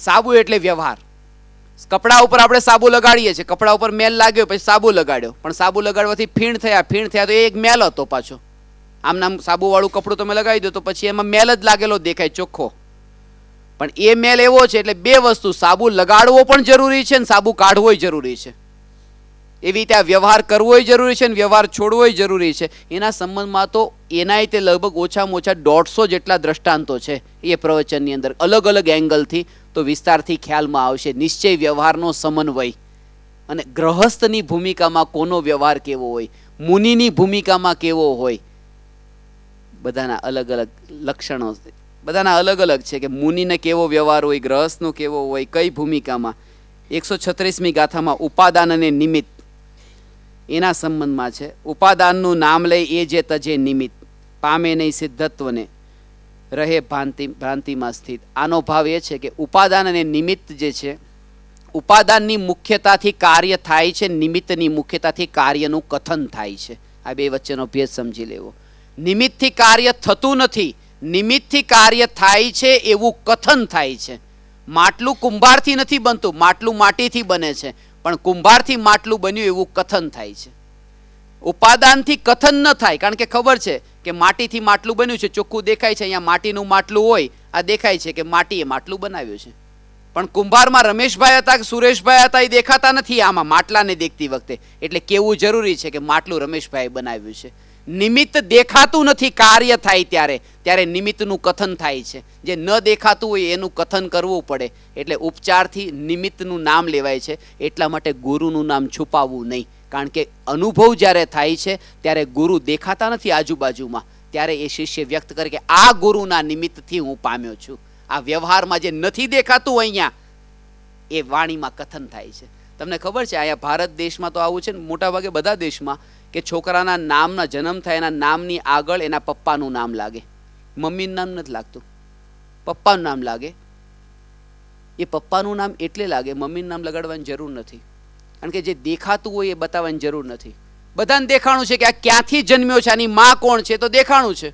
સાબુ એટલે વ્યવહાર. કપડા ઉપર આપણે સાબુ લગાડીએ છીએ, કપડા ઉપર મેલ લાગ્યો પછી સાબુ લગાડ્યો, પણ સાબુ લગાડવાથી ફીણ થયા તો એ એક મેલ હતો પાછો. આમ નામ સાબુ વાળું કપડું તમે લગાવી દો તો પછી એમાં મેલ જ લાગેલો દેખાય ચોખ્ખો, પણ એ મેલ એવો છે. એટલે બે વસ્તુ, સાબુ લગાડવો પણ જરૂરી છે અને સાબુ કાઢવો જરૂરી છે. એવી રીતે આ વ્યવહાર કરવો જરૂરી છે અને વ્યવહાર છોડવો જરૂરી છે. એના સંબંધમાં તો એના તે લગભગ ઓછામાં ઓછા 150 જેટલા દ્રષ્ટાંતો છે એ પ્રવચનની અંદર, અલગ અલગ એંગલથી, તો વિસ્તારથી ખ્યાલમાં આવશે. નિશ્ચય વ્યવહારનો સમન્વય અને ગ્રહસ્થની ભૂમિકામાં કોનો વ્યવહાર કેવો હોય, મુનિની ભૂમિકામાં કેવો હોય, બધાના અલગ અલગ લક્ષણો બધાના અલગ અલગ છે કે મુનિને કેવો વ્યવહાર હોય, ગ્રહસ્થનો કેવો હોય, કઈ ભૂમિકામાં. 136મી ગાથામાં ઉપાદાન અને નિમિત્ત એના સંબંધમાં છે. ઉપાદાનનું નામ લઈ એ જે તજે નિમિત્ત, પામે નહીં સિદ્ધત્વને, રહે ભ્રાંતિમાં સ્થિત. આનો ભાવ એ છે કે ઉપાદાન અને નિમિત્ત જે છે, ઉપાદાનની મુખ્યતાથી કાર્ય થાય છે, નિમિત્તની મુખ્યતાથી કાર્યનું કથન થાય છે. આ બે વચ્ચેનો ભેદ સમજી લેવો. નિમિત્તથી કાર્ય થતું નથી, નિમિત્તથી કાર્ય થાય છે એવું કથન થાય છે. માટલું કુંભારથી નથી બનતું, માટલું માટીથી બને છે, પણ કુંભારથી માટલું બન્યું એવું કથન થાય છે. ઉપાદાનથી કથન ન થાય, કારણ કે ખબર છે કે માટીથી માટલું બન્યું છે, ચોખ્ખું દેખાય છે. અહીંયા માટીનું માટલું હોય, આ દેખાય છે કે માટીએ માટલું બનાવ્યું છે, પણ કુંભારમાં રમેશભાઈ હતા કે સુરેશભાઈ હતા એ દેખાતા નથી આમાં માટલાને દેખતી વખતે. એટલે કેવું જરૂરી છે કે માટલું રમેશભાઈ બનાવ્યું છે. નિમિત્ત દેખાતું નથી, કાર્ય થાય ત્યારે નિમિત્તનું કથન થાય છે. જે ન દેખાતું હોય એનું કથન કરવું પડે. એટલે ઉપચારથી નિમિત્તનું નામ લેવાય છે. એટલા માટે ગુરુનું નામ છુપાવવું નહીં, કારણ કે અનુભવ જ્યારે થાય છે ત્યારે ગુરુ દેખાતા નથી આજુબાજુમાં, ત્યારે એ શિષ્ય વ્યક્ત કરે કે આ ગુરુના નિમિત્તથી હું પામ્યો છું. આ વ્યવહારમાં જે નથી દેખાતું અહીંયા એ વાણીમાં કથન થાય છે. તમને ખબર છે અહીંયા ભારત દેશમાં તો આવું છે ને, મોટા ભાગે બધા દેશમાં, કે છોકરાના નામના જન્મ થાય એના નામની આગળ એના પપ્પાનું નામ લાગે. મમ્મીનું નામ નથી લાગતું, પપ્પાનું નામ લાગે. એ પપ્પાનું નામ એટલે લાગે, મમ્મીનું નામ લગાડવાની જરૂર નથી, કારણ કે જે દેખાતું હોય એ બતાવવાની જરૂર નથી. બધાને દેખાણું છે કે આ ક્યાંથી જન્મ્યો છે, આની માં કોણ છે તો દેખાણું છે,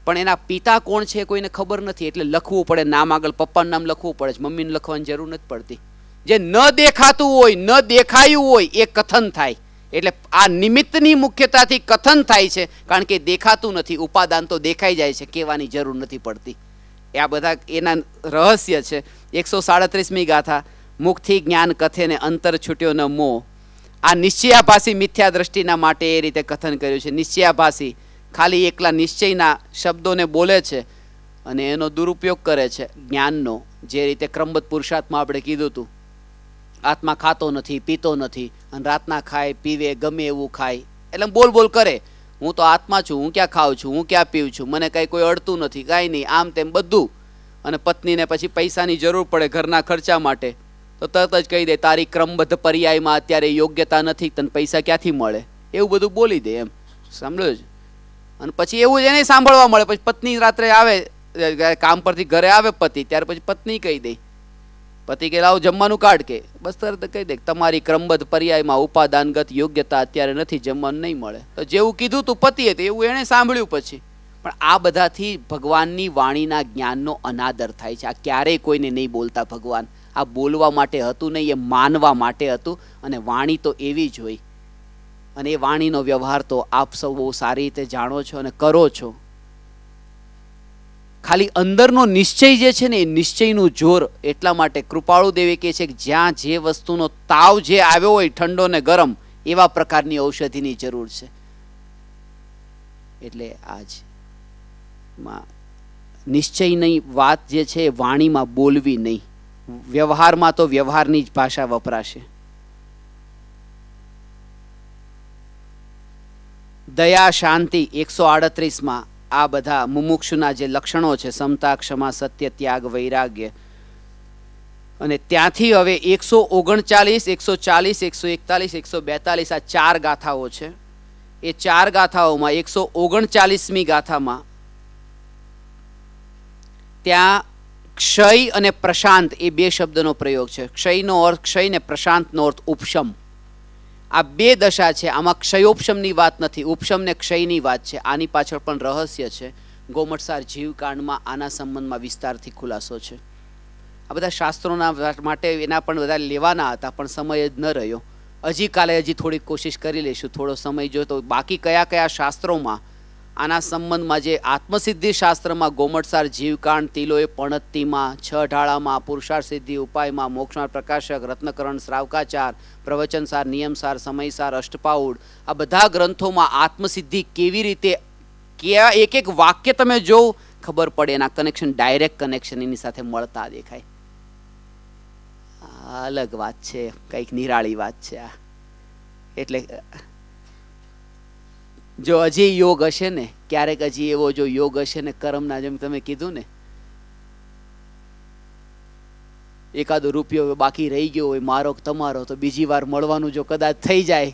પણ એના પિતા કોણ છે કોઈને ખબર નથી. એટલે લખવું પડે નામ આગળ, પપ્પાનું નામ લખવું પડે છે, મમ્મીને લખવાની જરૂર નથી પડતી. જે ન દેખાતું હોય, ન દેખાયું હોય એ કથન થાય. એટલે આ નિમિત્તની મુખ્યતાથી કથન થાય છે, કારણ કે દેખાતું નથી. ઉપાદાન તો દેખાઈ જાય છે, કહેવાની જરૂર નથી પડતી. આ બધા એના રહસ્ય છે. 137મી ગાથા, મુખથી જ્ઞાન કથે ને અંતર છૂટ્યો ન મોહ. આ નિશ્ચયાભાસી મિથ્યા દ્રષ્ટિના માટે એ રીતે કથન કર્યું છે. નિશ્ચયાભાસી ખાલી એકલા નિશ્ચયના શબ્દોને બોલે છે અને એનો દુરુપયોગ કરે છે જ્ઞાનનો. જે રીતે ક્રમબદ્ધ પુરુષાર્થમાં આપણે કીધું હતું, આત્મા ખાતો નથી, પીતો નથી, અને રાતના ખાય પીવે ગમે એવું ખાય, એટલે બોલ કરે, હું તો આત્મા છું, હું ક્યાં ખાઉં છું, હું ક્યાં પીવું છું, મને કાંઈ કોઈ અડતું નથી, કાંઈ નહીં, આમ તેમ બધું. અને પત્નીને પછી પૈસાની જરૂર પડે ઘરના ખર્ચા માટે, તો તરત જ કહી દે તારી ક્રમબદ્ધ પર્યાયમાં અત્યારે યોગ્યતા નથી, તને પૈસા ક્યાંથી મળે, એવું બધું બોલી દે. એમ સાંભળ્યો છે. અને પછી એવું જ એને સાંભળવા મળે. પછી પત્ની રાત્રે આવે કામ પરથી ઘરે આવે પતિ, ત્યારે પછી પત્ની કહી દે, પતિ કે લાવ જમવાનું કાઢ, કે બસ તરત કહી દે તમારી ક્રમબદ્ધ પર્યાયમાં ઉપાદાનગત યોગ્યતા અત્યારે નથી, જમવાનું નહીં મળે. તો જેવું કીધું તું પતિએ તો એવું એણે સાંભળ્યું પછી. પણ આ બધાથી ભગવાનની વાણીના જ્ઞાનનો અનાદર થાય છે. આ ક્યારેય કોઈને નહીં બોલતા ભગવાન. આ બોલવા માટે હતું નહીં, એ માનવા માટે હતું. અને વાણી તો એવી જ હોય, અને એ વાણીનો વ્યવહાર તો આપ સૌ બહુ સારી રીતે જાણો છો અને કરો છો. ખાલી અંદરનો નિશ્ચય જે છે ને, એ નિશ્ચયનું જોર. એટલા માટે કૃપાળુ દેવી કહે છે કે જ્યાં જે વસ્તુનો તાવ જે આવ્યો હોય, ઠંડો ને ગરમ, એવા પ્રકારની ઔષધિની જરૂર છે. એટલે આજ નિશ્ચયની વાત જે છે એ વાણીમાં બોલવી નહીં, વ્યવહારમાં તો વ્યવહારની જ ભાષા વપરાશે. દયા શાંતિ 138માં આ બધા મુમુક્ષુના જે લક્ષણો છે, સમતા ક્ષમા સત્ય ત્યાગ વૈરાગ્ય. અને ત્યાંથી હવે 139, 140, 141, 142 આ 4 ગાથાઓ છે. એ 4 ગાથાઓમાં 139મી ગાથામાં ત્યાં ક્ષય અને પ્રશાંત એ 2 શબ્દનો પ્રયોગ છે. ક્ષયનો અર્થ ક્ષય ને પ્રશાંતનો અર્થ ઉપશમ. આ બે દશા છે. આમાં ક્ષયોપશમની વાત નથી, ઉપશમ ને ક્ષયની વાત છે. આની પાછળ પણ રહસ્ય છે. ગોમટસાર જીવકાંડમાં આના સંબંધમાં વિસ્તારથી ખુલાસો છે. આ બધા શાસ્ત્રોના માટે એના પણ બધા લેવાના હતા, પણ સમય જ ન રહ્યો. હજી કાલે હજી થોડીક કોશિશ કરી લઈશું, થોડો સમય જો તો બાકી કયા કયા શાસ્ત્રોમાં આના સંબંધમાં, જે આત્મસિદ્ધિ શાસ્ત્રમાં ગોમટસાર જીવકાંડ, તિલોએ પણત્તીમાં, છ ઢાળામાં, પુરુષાર્થ સિદ્ધિ ઉપાયમાં, મોક્ષમાર્ગ પ્રકાશક, રત્નકરણ, શ્રાવકાચાર, પ્રવચનસાર, નિયમસાર, સમયસાર, અષ્ટપાઉડ, આ બધા ગ્રંથોમાં આત્મસિદ્ધિ કેવી રીતે, કયા એક એક વાક્ય તમે જો ખબર પડે, એના કનેક્શન, ડાયરેક્ટ કનેક્શન એની સાથે મળતા દેખાય. અલગ વાત છે, કંઈક નિરાળી વાત છે આ. એટલે જો હજી યોગ હશે ને, ક્યારેક હજી એવો જો યોગ હશે ને, કર્મના, જેમ તમે કીધું ને, એકાદો રૂપિયો બાકી રહી ગયો હોય મારો તમારો, તો બીજી વાર મળવાનું જો કદાચ થઈ જાય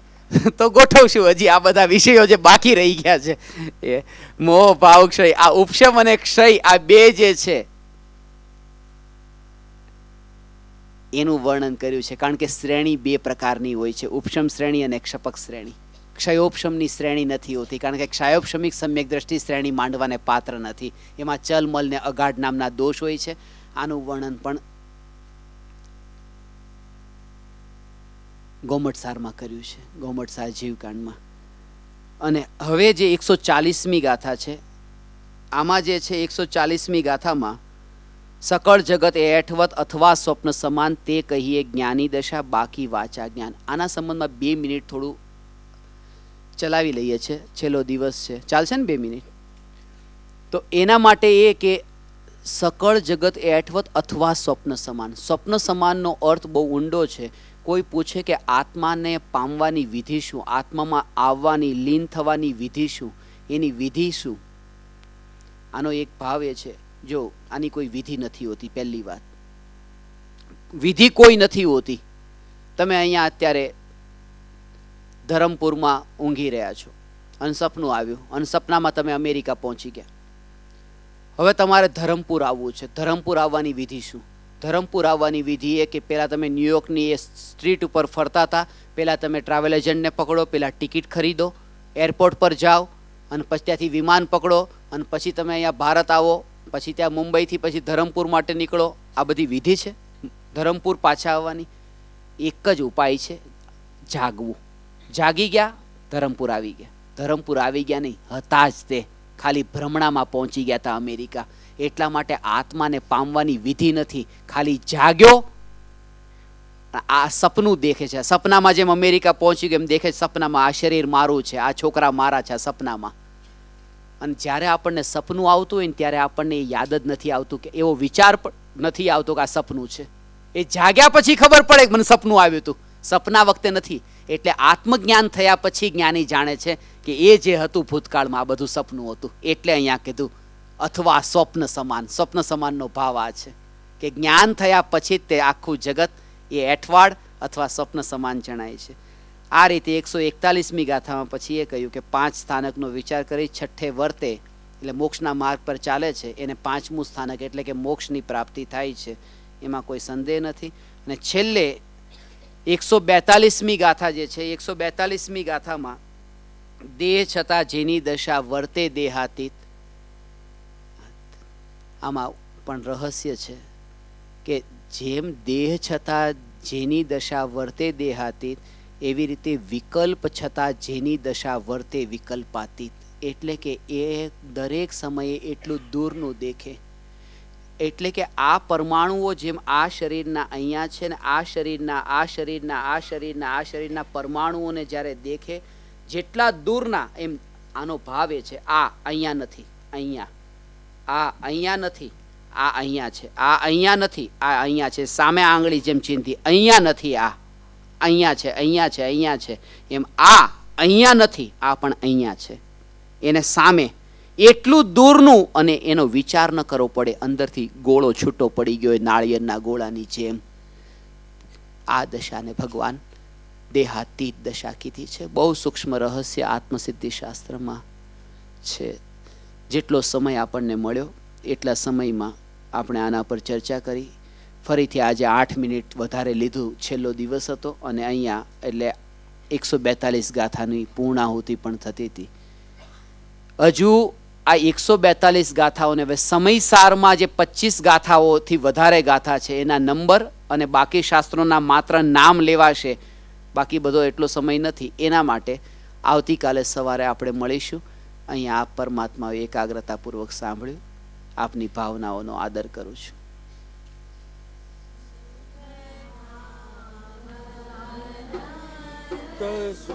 તો ગોઠવશું હજી આ બધા વિષયો જે બાકી રહી ગયા છે. એ મોહ ભાવ ક્ષય, આ ઉપશમ અને ક્ષય, આ બે જે છે એનું વર્ણન કર્યું છે. કારણ કે શ્રેણી બે પ્રકારની હોય છે, ઉપશમ શ્રેણી અને ક્ષપક શ્રેણી. ક્ષયોપશમની શ્રેણી નથી હોતી, કારણ કે ક્ષયોપશમિક સમ્યક દ્રષ્ટિ શ્રેણી માંડવાને પાત્ર નથી. એમાં ચલમલ ને અગાઢ નામના દોષ હોય છે. આનું વર્ણન પણ ગોમટસારમાં કર્યું છે, ગોમટસાર જીવકાંડમાં. અને હવે જે 140મી ગાથા છે, આમાં જે છે 140મી ગાથામાં સકળ જગત એ એઠવત અથવા સ્વપ્ન સમાન, તે કહીએ જ્ઞાની દશા, બાકી વાચા જ્ઞાન. આના સંબંધમાં 2 મિનિટ થોડું ચલાવી લઈએ છે, છેલ્લો દિવસ છે, ચાલશે ને 2 મિનિટ? તો એના માટે એ કે સકળ જગત એ એઠવત અથવા સ્વપ્ન સમાન. સ્વપ્ન સમાનનો અર્થ બહુ ઊંડો છે. કોઈ પૂછે કે આત્માને પામવાની વિધિ શું, આત્મામાં આવવાની, લીન થવાની વિધિ શું, એની વિધિ શું? આનો એક ભાવ એ છે, જો આની કોઈ વિધિ નથી હોતી. પહેલી વાત, વિધિ કોઈ નથી હોતી. તમે અહીંયા અત્યારે ધરમપુરમાં ઊંઘી રહ્યા છો અને સપનું આવ્યું અને સપનામાં તમે અમેરિકા પહોંચી ગયા. હવે તમારે ધરમપુર આવવું છે. ધરમપુર આવવાની વિધિ શું? ધરમપુર આવવાની વિધિ એ કે પહેલાં તમે ન્યુયોર્કની એ સ્ટ્રીટ ઉપર ફરતા હતા, પહેલાં તમે ટ્રાવેલ એજન્ટને પકડો, પહેલાં ટિકિટ ખરીદો, એરપોર્ટ પર જાઓ અને પછી ત્યાંથી વિમાન પકડો અને પછી તમે અહીંયા ભારત આવો, પછી ત્યાં મુંબઈથી પછી ધરમપુર માટે નીકળો. આ બધી વિધિ છે ધરમપુર પાછા આવવાની. એક જ ઉપાય છે, જાગવું. જાગી ગયા, ધરમપુર આવી ગયા. ધરમપુર આવી ગયા નહીં, હતા જ તે, ખાલી ભ્રમણામાં પહોંચી ગયા હતા અમેરિકા. એટલા માટે આત્માને પામવાની વિધિ નથી, ખાલી જાગ્યો. આ સપનું દેખે છે, સપનામાં જેમ અમેરિકા પહોંચી ગયો એમ દેખે, સપનામાં આ શરીર મારું છે, આ છોકરા મારા છે, સપનામાં. અને જ્યારે આપણને સપનું આવતું હોય ને ત્યારે આપણને એ યાદ જ નથી આવતું, કે એવો વિચાર પણ નથી આવતો કે આ સપનું છે. એ જાગ્યા પછી ખબર પડે કે મને સપનું આવ્યું હતું, સપના વખતે નથી. એટલે આત્મજ્ઞાન થયા પછી જ્ઞાની જાણે છે કે એ જે હતું ભૂતકાળમાં આ બધું સપનું હતું. એટલે અહીંયા કીધું અથવા સ્વપ્ન સમાન. સ્વપ્ન સમાનનો ભાવ આ છે કે જ્ઞાન થયા પછી તે આખું જગત એ એઠવાડ અથવા સ્વપ્ન સમાન જણાય છે. આ રીતે 141મી ગાથામાં પછી એ કહ્યું કે 5 સ્થાનકનો વિચાર કરી છઠ્ઠે વર્તે, એટલે મોક્ષના માર્ગ પર ચાલે છે, એને 5મું સ્થાનક એટલે કે મોક્ષની પ્રાપ્તિ થાય છે, એમાં કોઈ સંદેહ નથી. અને છેલ્લે 142મી ગાથા જે છે, 142મી ગાથામાં દેહ છતાં જેની દશા વર્તે દેહાતીત. આમાં પણ રહસ્ય છે કે જેમ દેહ છતાં જેની દશા વર્તે દેહાતીત, એવી રીતે વિકલ્પ છતાં જેની દશા વર્તે વિકલ્પાતીત. એટલે કે એ દરેક સમયે એટલું દૂરનું દેખે. એટલે કે આ પરમાણુઓ જેમ આ શરીરના અહીંયા છે ને આ શરીરના આ શરીરના આ શરીરના આ શરીરના પરમાણુઓને જ્યારે દેખે, જેટલા દૂરના, એમ આનો ભાવ એ છે, આ અહીંયા નથી, અહીંયા, આ અહીંયા નથી, આ અહીંયા છે, આ અહીંયા નથી, આ અહીંયા છે, સામે આંગળી જેમ ચીંધી, અહીંયા નથી, આ અહીંયા છે, અહીંયા છે, અહીંયા છે, એમ આ અહીંયા નથી, આ પણ અહીંયા છે, એને સામે. એટલું દૂરનું, અને એનો વિચાર ન કરવો પડે, અંદરથી ગોળો છૂટો પડી ગયો નાળિયેરના ગોળાની જેમ. આ દશાને ભગવાન દેહાતીત દશા કીધી છે. બહુ સૂક્ષ્મ રહસ્ય આત્મસિદ્ધિ શાસ્ત્રમાં છે. જેટલો સમય આપણને મળ્યો એટલા સમયમાં આપણે આના પર ચર્ચા કરી. ફરીથી આજે 8 મિનિટ વધારે લીધું, છેલ્લો દિવસ હતો અને અહીંયા એટલે 142 ગાથાની પૂર્ણાહુતિ પણ થતી હતી. હજુ આ 142 ગાથાઓને હવે સમયસારમાં જે 25 ગાથાઓથી વધારે ગાથા છે એના નંબર અને બાકી શાસ્ત્રોના માત્ર નામ લેવાશે, બાકી બધો એટલો સમય નથી. એના માટે આવતીકાલે સવારે આપણે મળીશું. અહીંયા આપ પરમાત્માએ એકાગ્રતાપૂર્વક સાંભળ્યું. આપની ભાવનાઓનો આદર કરું છું. કસુ